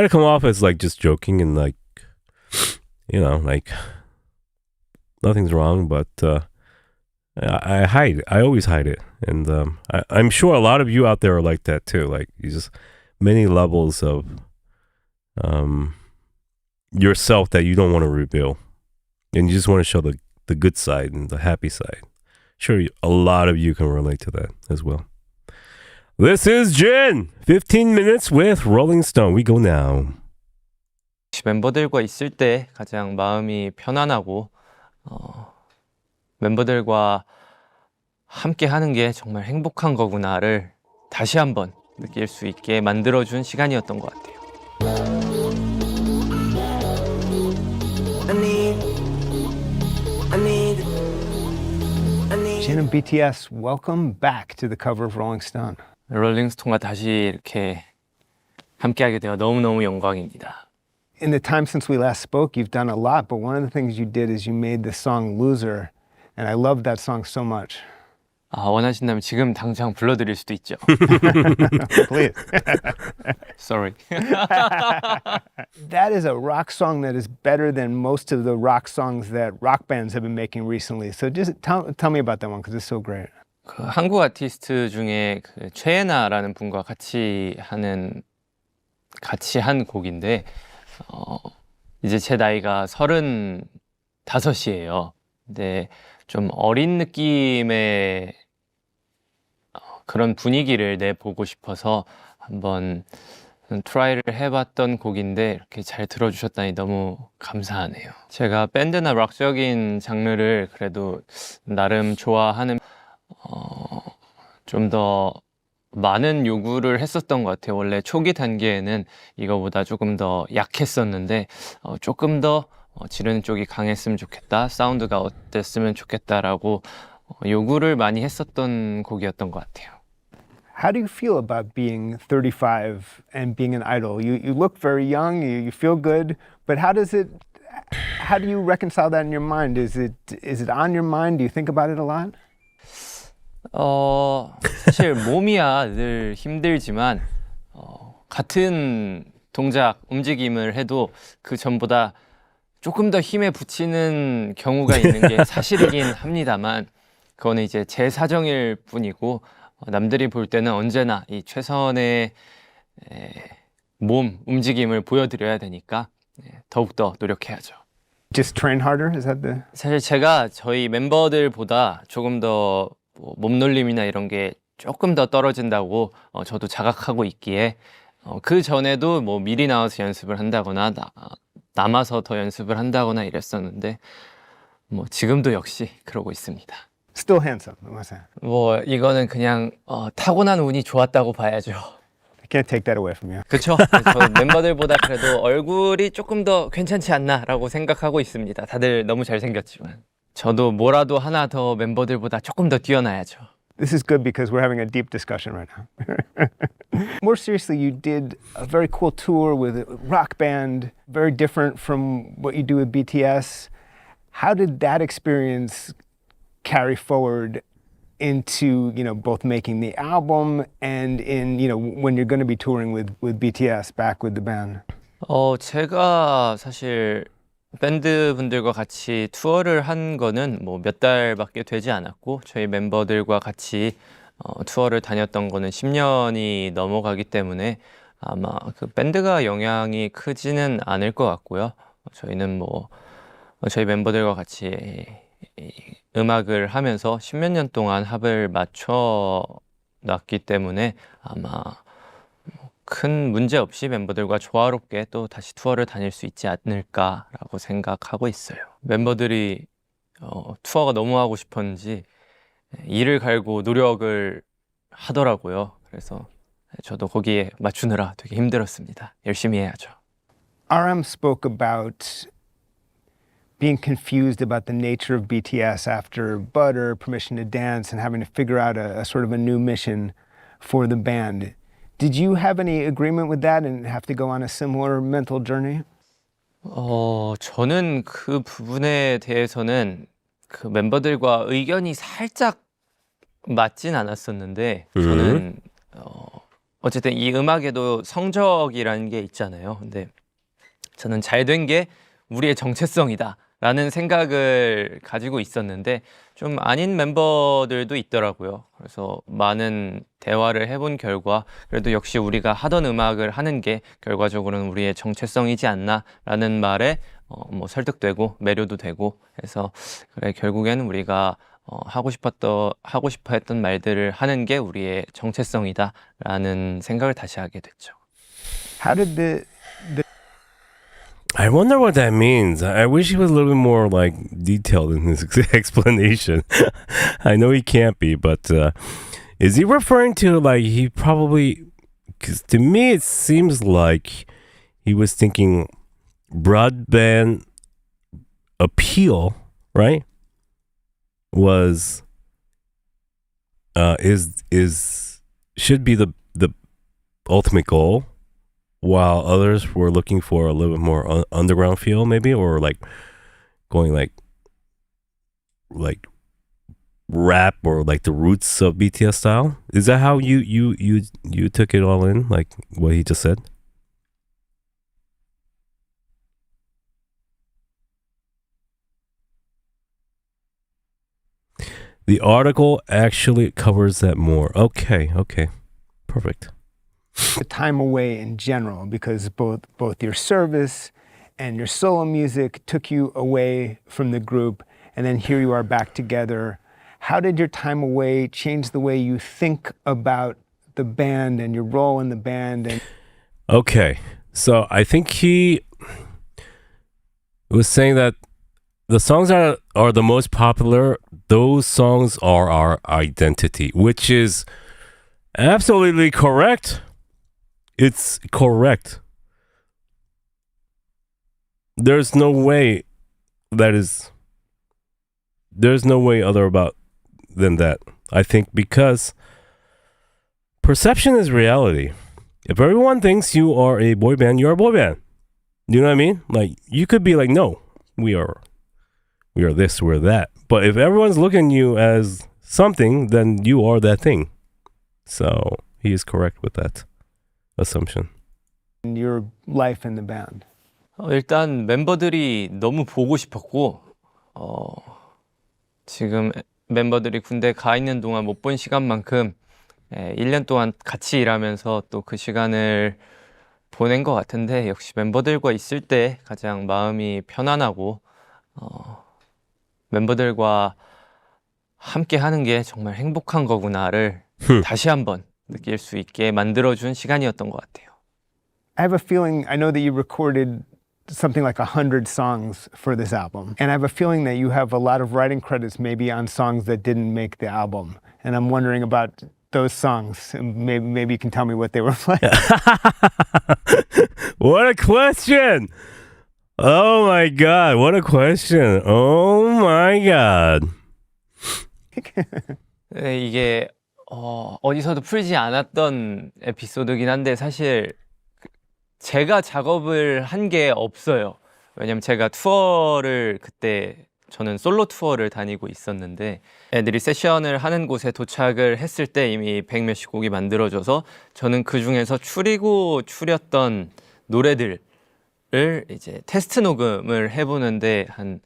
[SPEAKER 7] come off as like just joking and like, like nothing's wrong, but I hide it. I always hide it. And I'm sure a lot of you out there are like that too. Like you just many levels of yourself that you don't want to reveal. And you just want to show the good side and the happy side. Sure, a lot of you can relate to that as well. This is Jin. 15 minutes with Rolling Stone. We go now.
[SPEAKER 13] 멤버들과 있을 때 가장 마음이 편안하고 멤버들과 함께 하는 게 정말 행복한 거구나를 다시 한번 느낄 수 있게 만들어준 시간이었던 것 같아요.
[SPEAKER 9] Jin and BTS, welcome back to the cover of Rolling Stone.
[SPEAKER 13] 롤링스톤과 다시 이렇게 함께하게 되어 너무너무 영광입니다.
[SPEAKER 9] In the time since we last spoke, you've done a lot, but one of the things you did is you made the song Loser, and I love that song so much.
[SPEAKER 13] 아, 원하신다면 지금 당장 불러드릴 수도 있죠.
[SPEAKER 9] Please.
[SPEAKER 13] Sorry.
[SPEAKER 9] That is a rock song that is better than most of the rock songs that rock bands have been making recently. So just tell me about that one because it's so great.
[SPEAKER 13] 그 한국 아티스트 중에 그 최애나라는 분과 같이 한 곡인데 이제 제 나이가 35이에요. 근데 좀 어린 느낌의 그런 분위기를 내보고 싶어서 한번 트라이를 해봤던 곡인데 이렇게 잘 들어주셨다니 너무 감사하네요. 제가 밴드나 락적인 장르를 그래도 나름 좋아하는 좀 더 많은 요구를 했었던 것 같아요. 원래 초기 단계에는 이거보다 조금 더 약했었는데 조금 더 지르는 쪽이 강했으면 좋겠다, 사운드가 어땠으면 좋겠다라고 요구를 많이 했었던 곡이었던 것 같아요.
[SPEAKER 9] How do you feel about being 35 and being an idol? You look very young, you feel good, but how do you reconcile that in your mind? Is it on your mind? Do you think about it a lot?
[SPEAKER 13] 사실 몸이야 늘 힘들지만 같은 동작, 움직임을 해도 그 전보다 조금 더 힘에 붙이는 경우가 있는 게 사실이긴 합니다만 그거는 이제 제 사정일 뿐이고 남들이 볼 때는 언제나 이 최선의 몸, 움직임을 보여드려야 되니까 더욱더 노력해야죠.
[SPEAKER 9] Just train harder? Is that the...
[SPEAKER 13] 사실 제가 저희 멤버들보다 조금 더 몸놀림이나 이런 게 조금 더 떨어진다고 저도 자각하고 있기에 그 전에도 뭐 미리 나와서 연습을 한다거나 남아서 더 연습을 한다거나 이랬었는데 뭐 지금도 역시 그러고 있습니다.
[SPEAKER 9] Still handsome, what's that?
[SPEAKER 13] 뭐 이거는 그냥 타고난 운이 좋았다고 봐야죠.
[SPEAKER 9] I can't take that away from you.
[SPEAKER 13] 그렇죠. 저 멤버들보다 그래도 얼굴이 조금 더 괜찮지 않나라고 생각하고 있습니다. 다들 너무 잘생겼지만 저도 뭐라도 하나 더 멤버들보다 조금 더 뛰어나야죠.
[SPEAKER 9] This is good because we're having a deep discussion right now. More seriously, you did a very cool tour with a rock band, very different from what you do with BTS. How did that experience carry forward into, both making the album and in, when you're going to be touring with BTS back with the band?
[SPEAKER 13] 제가 사실 밴드 분들과 같이 투어를 한 거는 뭐 몇 달밖에 되지 않았고 저희 멤버들과 같이 투어를 다녔던 거는 10년이 넘어가기 때문에 아마 그 밴드가 영향이 크지는 않을 것 같고요. 저희는 뭐 저희 멤버들과 같이 음악을 하면서 10몇 년 동안 합을 맞춰 놨기 때문에 아마 큰 문제 없이 멤버들과 조화롭게 또 다시 투어를 다닐 수 있지 않을까라고 생각하고 있어요. 멤버들이 투어가 너무 하고 싶었는지 이를 갈고 노력을 하더라고요. 그래서 저도 거기에 맞추느라 되게 힘들었습니다. 열심히 해야죠.
[SPEAKER 9] RM spoke about being confused about the nature of BTS after Butter, Permission to Dance, and having to figure out a sort of a new mission for the band. Did you have any agreement with that and have to go on a similar mental journey?
[SPEAKER 13] 저는 그 부분에 대해서는 그 멤버들과 의견이 살짝 맞진 않았었는데 저는 어쨌든 이 음악에도 성적이라는 게 있잖아요. 근데 저는 잘 된 게 우리의 정체성이다 라는 생각을 가지고 있었는데 좀 아닌 멤버들도 있더라고요. 그래서 많은 대화를 해본 결과 그래도 역시 우리가 하던 음악을 하는 게 결과적으로는 우리의 정체성이지 않나 라는 말에 뭐 설득되고 매료도 되고 해서 그래 결국에는 우리가 하고 싶어 했던 말들을 하는 게 우리의 정체성이다 라는 생각을 다시 하게 됐죠.
[SPEAKER 9] How did the
[SPEAKER 7] I wonder what that means. I wish he was a little bit more like detailed in his explanation. I know he can't be, but is he referring to like he probably? Because to me it seems like he was thinking broadband appeal, right? Was should be the ultimate goal, while others were looking for a little bit more underground feel, maybe, or like going like rap or like the roots of BTS style. Is that how you took it all in, like what he just said? The article actually covers that more. Okay, perfect.
[SPEAKER 9] The time away in general, because both your service and your solo music took you away from the group, and then here you are back together. How did your time away change the way you think about the band and your role in the band? And
[SPEAKER 7] okay, so I think he was saying that the songs that are the most popular, those songs are our identity, which is absolutely correct. It's correct. There's no way other about than that. I think because perception is reality. If everyone thinks you are a boy band, you're a boy band. You know what I mean? Like, you could be like, no, we are this, we're that. But if everyone's looking at you as something, then you are that thing. So he is correct with that assumption.
[SPEAKER 9] your life in the band.
[SPEAKER 13] 일단 멤버들이 너무 보고 싶었고 지금 멤버들이 군대 가 있는 동안 못 본 시간만큼 1년 동안 같이 일하면서 또 그 시간을 보낸 것 같은데 역시 멤버들과 있을 때 가장 마음이 편안하고 멤버들과 함께 하는 게 정말 행복한 거구나를 다시 한번 느낄 수 있게 만들어준 시간이었던 것 같아요.
[SPEAKER 9] I have a feeling, I know that you recorded something like 100 songs for this album. And I have a feeling that you have a lot of writing credits maybe on songs that didn't make the album. And I'm wondering about those songs. Maybe you can tell me what they were like.
[SPEAKER 7] What a question! Oh my God, what a question. Oh my God.
[SPEAKER 13] 네, 이게 어디서도 풀지 않았던 에피소드긴 한데 사실 제가 작업을 한 게 없어요. 왜냐면 제가 투어를 그때 저는 솔로 투어를 다니고 있었는데 애들이 세션을 하는 곳에 도착을 했을 때 이미 100몇십 곡이 만들어져서 저는 그 중에서 추렸던 노래들을 이제 테스트 녹음을 해보는데 한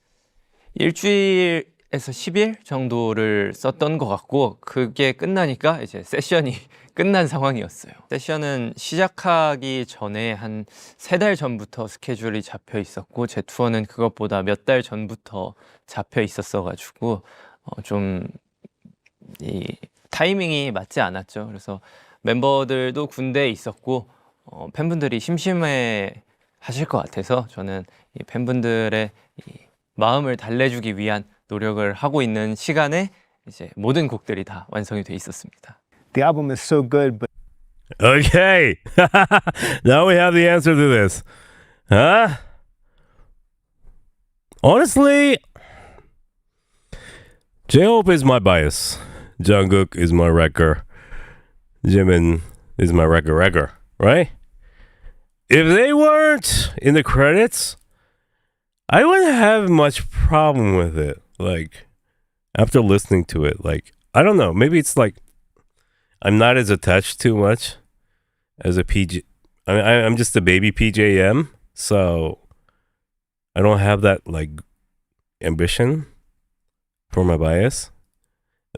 [SPEAKER 13] 일주일에서 10일 정도를 썼던 것 같고 그게 끝나니까 이제 세션이 끝난 상황이었어요. 세션은 시작하기 전에 한 3달 전부터 스케줄이 잡혀 있었고 제 투어는 그것보다 몇 달 전부터 잡혀 있었어가지고 좀 이 타이밍이 맞지 않았죠. 그래서 멤버들도 군대에 있었고 팬분들이 심심해 하실 것 같아서 저는 이 팬분들의 이 마음을 달래주기 위한 노력을 하고 있는 시간에 이제 모든 곡들이 다 완성이 돼 있었습니다.
[SPEAKER 9] The album is so good, but
[SPEAKER 7] Okay. Now we have the answer to this. Huh? Honestly, J-Hope is my bias. Jungkook is my wrecker. Jimin is my wrecker, right? If they weren't in the credits, I wouldn't have much problem with it. Like, after listening to it, like, I don't know, maybe it's like I'm not as attached too much as a PJ. I mean, I'm just a baby PJM, so I don't have that like ambition for my bias.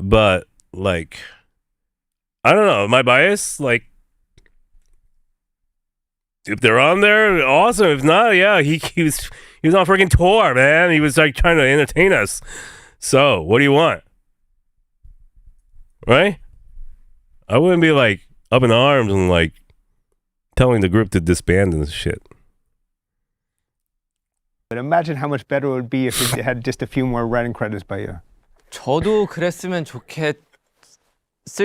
[SPEAKER 7] But like, I don't know, my bias, like, if they're on there, awesome. If not, yeah, he was on freaking tour, man. He was like trying to entertain us. So, what do you want? Right? I wouldn't be like up in arms and like telling the group to disband and shit.
[SPEAKER 9] But imagine how much better it would be if it had just a few more writing credits by you.
[SPEAKER 13] 저도 그랬으면 좋겠을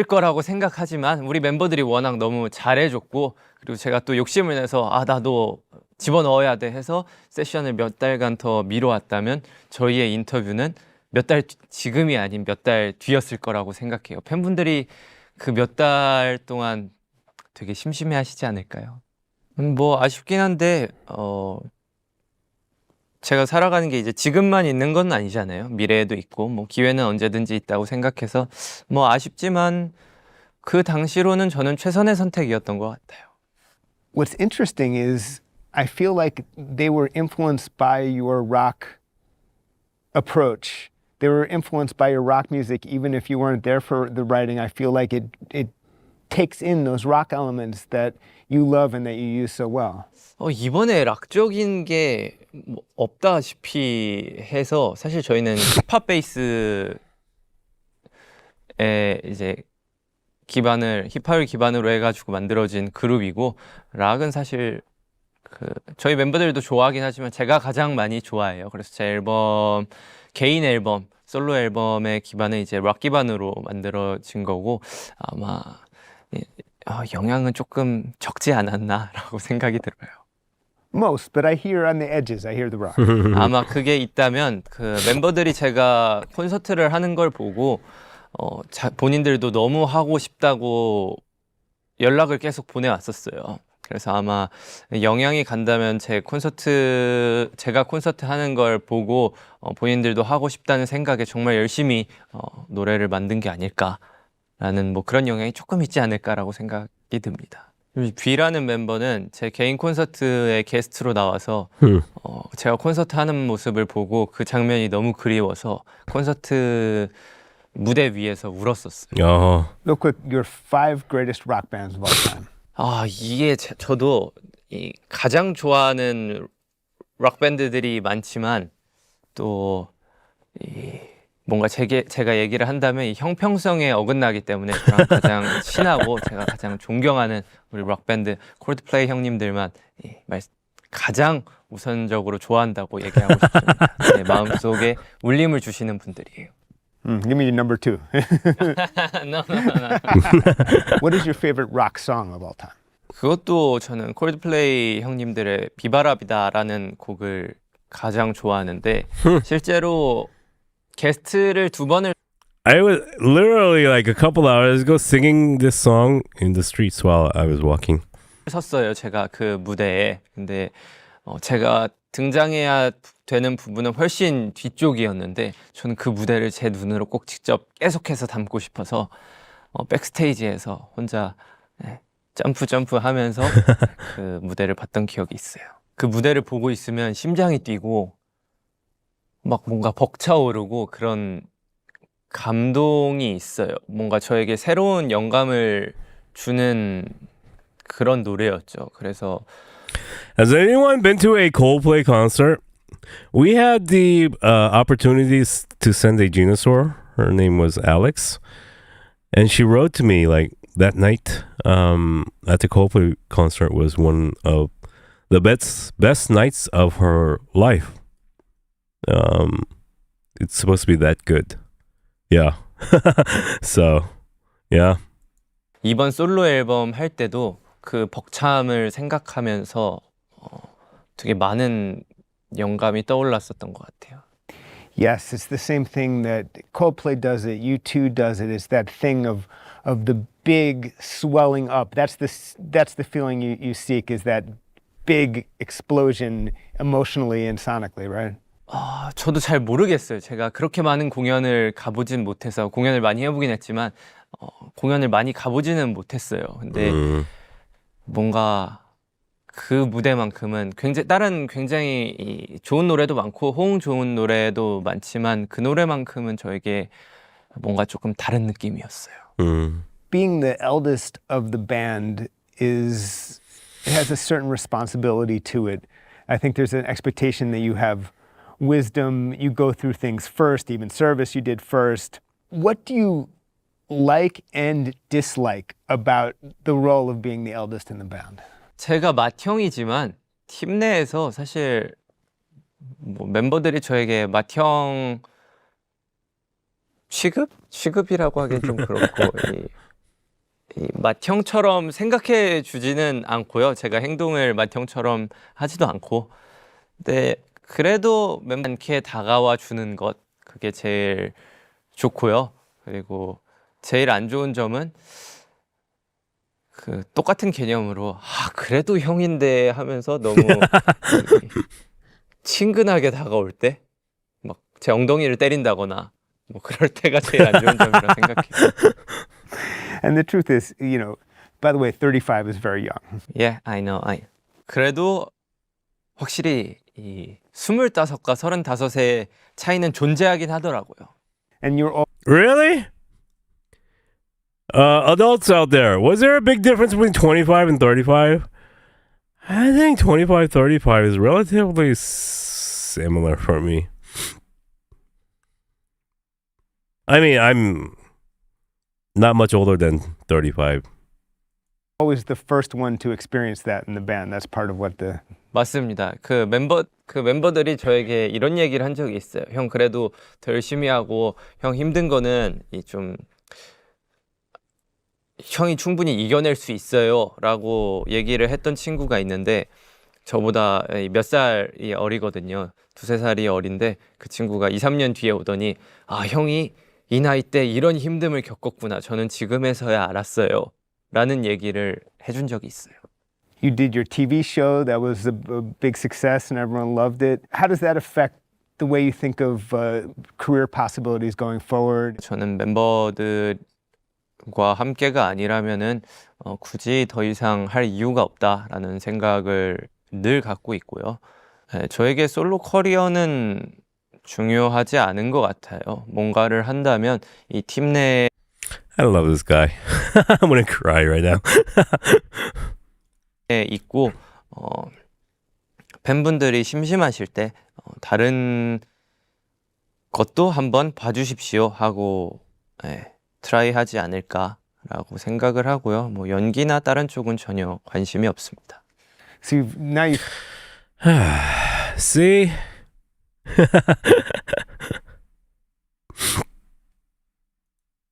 [SPEAKER 13] 거라고 생각하지만 우리 멤버들이 워낙 너무 잘해줬고 그리고 제가 또 욕심을 내서 나도 집어넣어야 돼 해서 세션을 몇 달간 더 미뤄왔다면 저희의 인터뷰는 몇 달 지금이 아닌 몇 달 뒤였을 거라고 생각해요. 팬분들이 그 몇 달 동안 되게 심심해하시지 않을까요? 뭐 아쉽긴 한데 제가 살아가는 게 이제 지금만 있는 건 아니잖아요. 미래에도 있고 뭐 기회는 언제든지 있다고 생각해서 뭐 아쉽지만 그 당시로는 저는 최선의 선택이었던 것 같아요.
[SPEAKER 9] What's interesting is I feel like they were influenced by your rock approach. They were influenced by your rock music, even if you weren't there for the writing. I feel like it takes in those rock elements that you love and that you use so well.
[SPEAKER 13] 이번에 락적인 게 뭐 없다시피 해서 사실 저희는 힙합 베이스에 이제 힙합을 기반으로 해가지고 만들어진 그룹이고 락은 사실 저희 멤버들도 좋아하긴 하지만 제가 가장 많이 좋아해요. 그래서 제 앨범 개인 앨범 솔로 앨범의 기반은 이제 락 기반으로 만들어진 거고 아마 영향은 조금 적지 않았나라고 생각이 들어요.
[SPEAKER 9] Most, but I hear on the edges, I hear the rock.
[SPEAKER 13] 아마 그게 있다면 그 멤버들이 제가 콘서트를 하는 걸 보고 본인들도 너무 하고 싶다고 연락을 계속 보내왔었어요. 그래서 아마 영향이 간다면 제가 콘서트 하는 걸 보고 본인들도 하고 싶다는 생각에 정말 열심히 노래를 만든 게 아닐까라는 뭐 그런 영향이 조금 있지 않을까라고 생각이 듭니다. B라는 멤버는 제 개인 콘서트에 게스트로 나와서 제가 콘서트 하는 모습을 보고 그 장면이 너무 그리워서 콘서트 무대 위에서 울었었어요.
[SPEAKER 9] Real quick, your 5 greatest rock bands of all time.
[SPEAKER 13] 이게 저도 가장 좋아하는 락 밴드들이 많지만 또 뭔가 제가 얘기를 한다면 이 형평성에 어긋나기 때문에 저랑 가장 친하고 제가 가장 존경하는 우리 락 밴드 콜드플레이 형님들만 가장 우선적으로 좋아한다고 얘기하고 싶습니다. 제 마음속에 울림을 주시는 분들이에요.
[SPEAKER 9] Give me your number 2.
[SPEAKER 13] No.
[SPEAKER 9] What is your favorite rock song of all time?
[SPEAKER 13] 그것도 저는 콜드플레이 형님들의 비바라비다라는 곡을 가장 좋아하는데 실제로 게스트를 2번을
[SPEAKER 7] I was literally like a couple hours ago singing this song in the streets while I was walking.
[SPEAKER 13] 섰어요. 제가 그 무대에. 근데 제가 등장해야 되는 부분은 훨씬 뒤쪽이었는데 저는 그 무대를 제 눈으로 꼭 직접 계속해서 담고 싶어서 백스테이지에서 혼자 점프 하면서 그 무대를 봤던 기억이 있어요. 그 무대를 보고 있으면 심장이 뛰고 막 뭔가 벅차오르고 그런 감동이 있어요. 뭔가 저에게 새로운 영감을 주는 그런 노래였죠. 그래서
[SPEAKER 7] Has anyone been to a Coldplay concert? We had the opportunities to send a Genosaur. Her name was Alex. And she wrote to me like that night at the Coldplay concert was one of the best nights of her life. It's supposed to be that good. Yeah. So, yeah.
[SPEAKER 13] 이번 솔로 앨범 할 때도 그 벅참을 생각하면서 되게 많은 영감이 떠올랐었던 것 같아요.
[SPEAKER 9] Yes, it's the same thing that Coldplay does it, U2 does it. It's that thing of the big swelling up. That's the feeling you seek, is that big explosion emotionally and sonically, right?
[SPEAKER 13] 저도 잘 모르겠어요. 제가 그렇게 많은 공연을 가보진 못해서 공연을 많이 해보긴 했지만 공연을 많이 가보지는 못했어요. 근데 뭔가 그 무대만큼은 다른 굉장히 좋은 노래도 많고 호응 좋은 노래도 많지만 그 노래만큼은 저에게 뭔가 조금 다른 느낌이었어요.
[SPEAKER 9] Being the eldest of the band it has a certain responsibility to it. I think there's an expectation that you have wisdom, you go through things first, even service you did first. What do you like and dislike about the role of being the eldest in the band?
[SPEAKER 13] 제가 맏형이지만 팀 내에서 사실 뭐 멤버들이 저에게 맏형 취급이라고 하기엔 좀 그렇고 이 맏형처럼 생각해 주지는 않고요. 제가 행동을 맏형처럼 하지도 않고. 근데 그래도 멤버한테 다가와 주는 것, 그게 제일 좋고요. 그리고 제일 안 좋은 점은 그 똑같은 개념으로 그래도 형인데 하면서 너무 친근하게 다가올 때 막 제 엉덩이를 때린다거나 뭐 그럴 때가 제일 안 좋은 점이라 생각해요.
[SPEAKER 9] And the truth is, you know, by the way, 35 is very young.
[SPEAKER 13] Yeah, I know. 그래도 확실히 이 25과 35의 차이는 존재하긴 하더라고요.
[SPEAKER 9] And you're all
[SPEAKER 7] Really? Adults out there, was there a big difference between 25 and 35? I think 25, 35 is relatively similar for me. I mean, I'm not much older than 35.
[SPEAKER 9] always the first one to experience that in the band. That's part of what the
[SPEAKER 13] 맞습니다. 그 멤버들이 저에게 이런 얘기를 한 적이 있어요. 형 그래도 더 열심히 하고 형 힘든 거는 좀 형이 충분히 이겨낼 수 있어요라고 얘기를 했던 친구가 있는데 저보다 몇 살이 어리거든요. 2-3살이 어린데 그 친구가 2-3년 뒤에 오더니 형이 이 나이 때 이런 힘듦을 겪었구나. 저는 지금에서야 알았어요. 라는 얘기를 해준 적이 있어요.
[SPEAKER 9] You did your TV show that was a big success and everyone loved it. How does that affect the way you think of career possibilities going forward?
[SPEAKER 13] 저는 멤버들과 함께가 아니라면은 굳이 더 이상 할 이유가 없다라는 생각을 늘 갖고 있고요. 저에게 솔로 커리어는 중요하지 않은 것 같아요. 뭔가를 한다면 이 팀 내
[SPEAKER 7] I love this guy. I'm gonna cry right now.
[SPEAKER 13] 있고 팬분들이 심심하실 때 다른 것도 한번 봐주십시오 하고 트라이하지 않을까라고 생각을 하고요. 뭐 연기나 다른 쪽은 전혀 관심이 없습니다.
[SPEAKER 9] See, now you
[SPEAKER 7] See?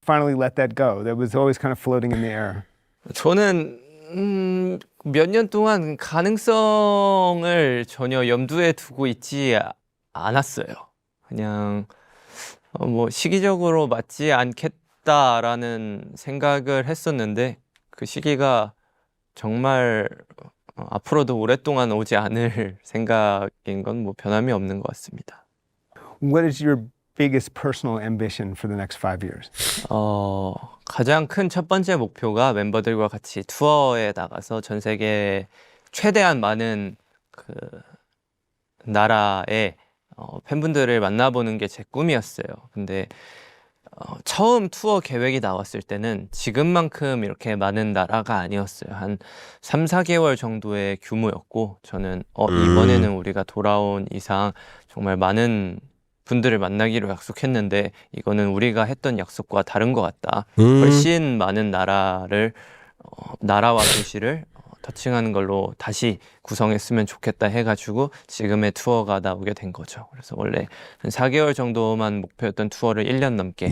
[SPEAKER 9] finally let that go. That was always kind of floating in the air.
[SPEAKER 13] 저는 몇 년 동안 가능성을 전혀 염두에 두고 있지 않았어요. 그냥 뭐 시기적으로 맞지 않겠다라는 생각을 했었는데 그 시기가 정말 앞으로도 오랫동안 오지 않을 생각인 건 뭐 변함이 없는 것 같습니다.
[SPEAKER 9] What is your biggest personal ambition for the next 5 years?
[SPEAKER 13] 가장 큰 첫 번째 목표가 멤버들과 같이 투어에 나가서 전 세계 최대한 많은 그 나라의 팬분들을 만나보는 게 제 꿈이었어요. 근데 처음 투어 계획이 나왔을 때는 지금만큼 이렇게 많은 나라가 아니었어요. 한 3-4개월 정도의 규모였고 저는 이번에는 우리가 돌아온 이상 정말 많은 분들을 만나기로 약속했는데 이거는 우리가 했던 약속과 다른 것 같다. 훨씬 많은 나라와 도시를 터칭하는 걸로 다시 구성했으면 좋겠다 해가지고 지금의 투어가 나오게 된 거죠. 그래서 원래 한 4개월 정도만 목표였던 투어를 1년 넘게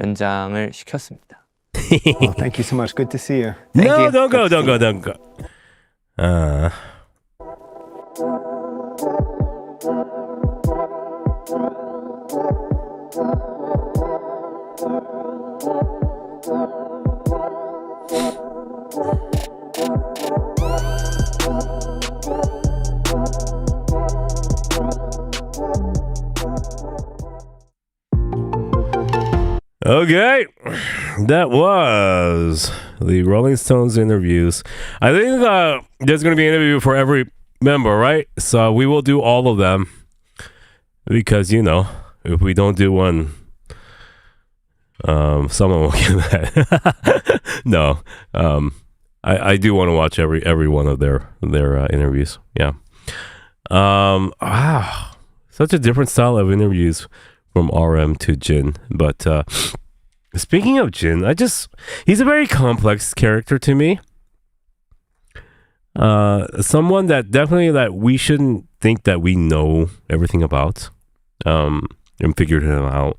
[SPEAKER 13] 연장을 시켰습니다.
[SPEAKER 9] Well, thank you so much. Good to see you.
[SPEAKER 7] No, don't go, don't go, don't go. Okay, that was the Rolling Stones interviews. I think there's going to be an interview for every member, right? So we will do all of them because, you know, if we don't do one, someone will get that. No, I do want to watch every one of their interviews. Yeah. Wow, such a different style of interviews from RM to Jin. But speaking of Jin, he's a very complex character to me. Someone that definitely that we shouldn't think that we know everything about and figured him out,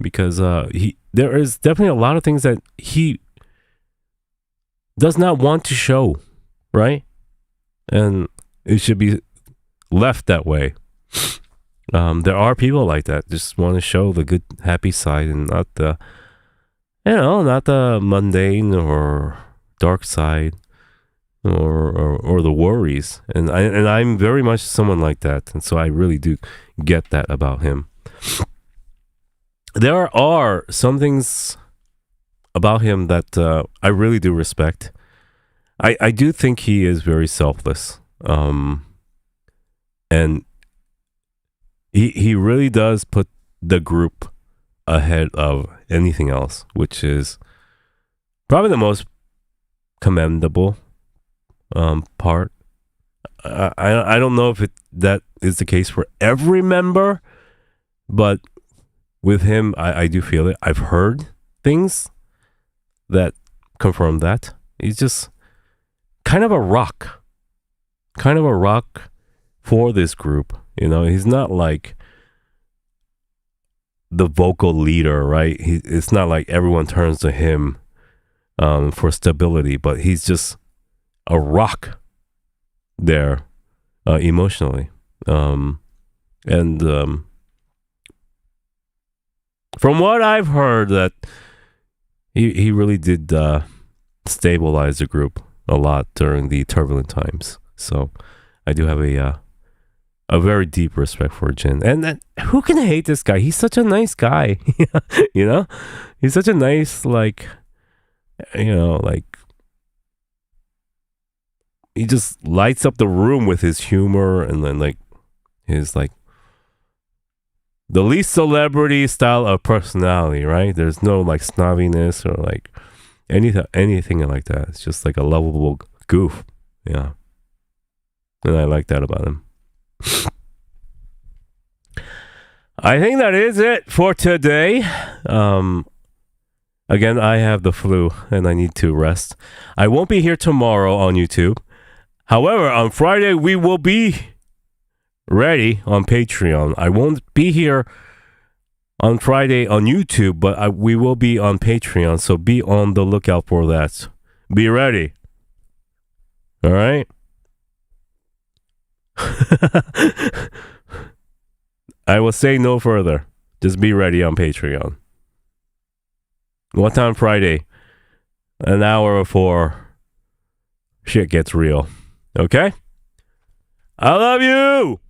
[SPEAKER 7] because there is definitely a lot of things that he does not want to show, right? And it should be left that way. There are people like that, just want to show the good, happy side and not the, not the mundane or dark side or the worries. And I'm very much someone like that, and so I really do get that about him. There are some things about him that I really do respect. I do think he is very selfless, and he really does put the group ahead of anything else, which is probably the most commendable part. I don't know if that is the case for every member, but with him, I do feel it. I've heard things that confirm that. He's just kind of a rock for this group. He's not like the vocal leader, right? It's not like everyone turns to him for stability, but he's just a rock there emotionally. And from what I've heard, that he really did stabilize the group a lot during the turbulent times. So I do have a very deep respect for Jin. And who can hate this guy? He's such a nice guy. He's such a nice, he just lights up the room with his humor, and then his the least celebrity style of personality, right? There's no snobbiness or anything like that. It's just a lovable goof. Yeah. And I like that about him. I think that is it for today. Again, I have the flu and I need to rest. I won't be here tomorrow on YouTube. However, on Friday, we will be ready on Patreon. I won't be here on Friday on YouTube, but we will be on Patreon, so be on the lookout for that. Be ready. All right? I will say no further. Just be ready on Patreon. What time Friday? An hour before shit gets real. Okay? I love you!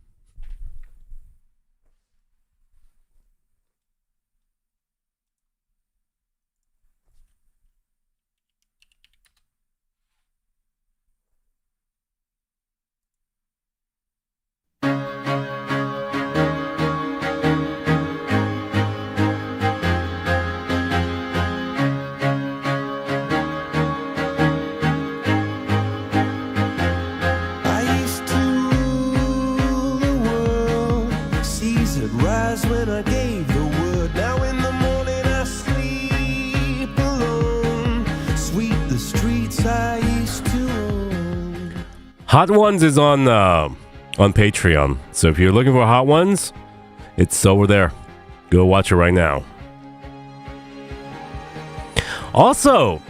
[SPEAKER 7] Hot Ones is on Patreon. So if you're looking for Hot Ones, it's over there. Go watch it right now. Also,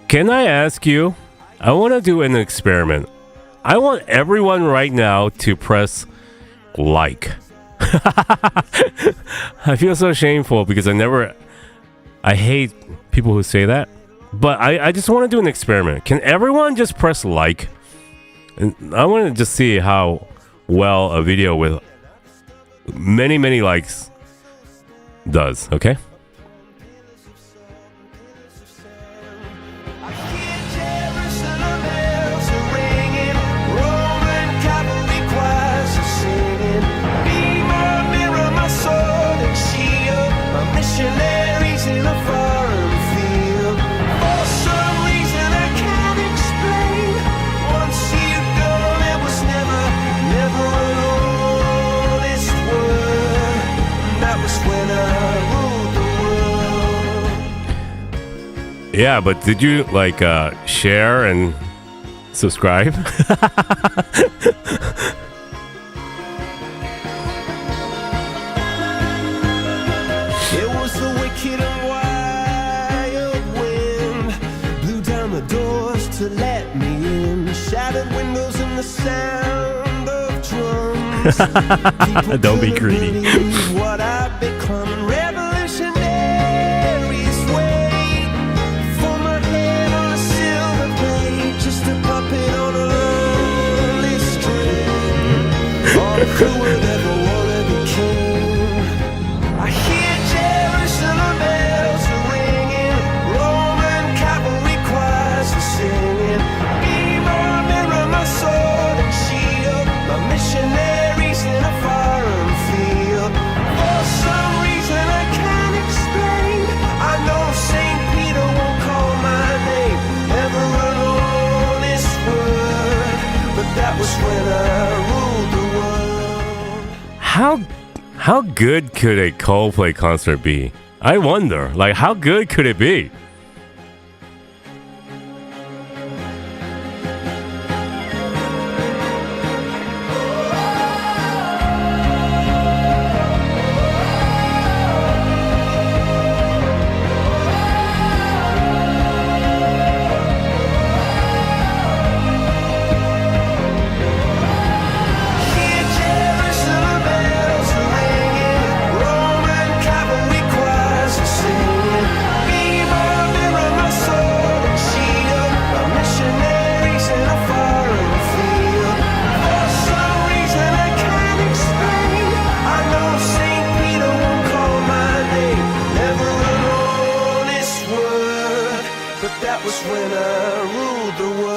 [SPEAKER 7] can I ask you, I want to do an experiment. I want everyone right now to press like. I feel so shameful because I hate people who say that. But I just want to do an experiment. Can everyone just press like? And I want to just see how well a video with many, many likes does, okay? Yeah, but did you share and subscribe?
[SPEAKER 16] It was the wicked and wild wind, blew down the doors to let me in, shattered windows and the sound of drums.
[SPEAKER 7] Don't be greedy.
[SPEAKER 16] What I've become, revolutionaries wait for my head on a silver plate, just a puppet on a lonely string. All who would ever wanna be king. I hear Jerusalem bells are ringing, Roman cavalry choirs are singing. Be my mirror, my sword and shield, my missionaries in a foreign field. For some reason I can't explain, I know St. Peter won't call my name ever alone this word, but that was when I ruled the world.
[SPEAKER 7] How good could a Coldplay concert be? I wonder, like, how good could it be?
[SPEAKER 16] Hear Jerusalem bells are ringing, Roman cavalry choirs are singing. Be my mirror, my sword and shield, my missionaries in a foreign field. For some reason I can't explain, I know St. Peter won't call my name, never an honest word, but that was when I ruled the world.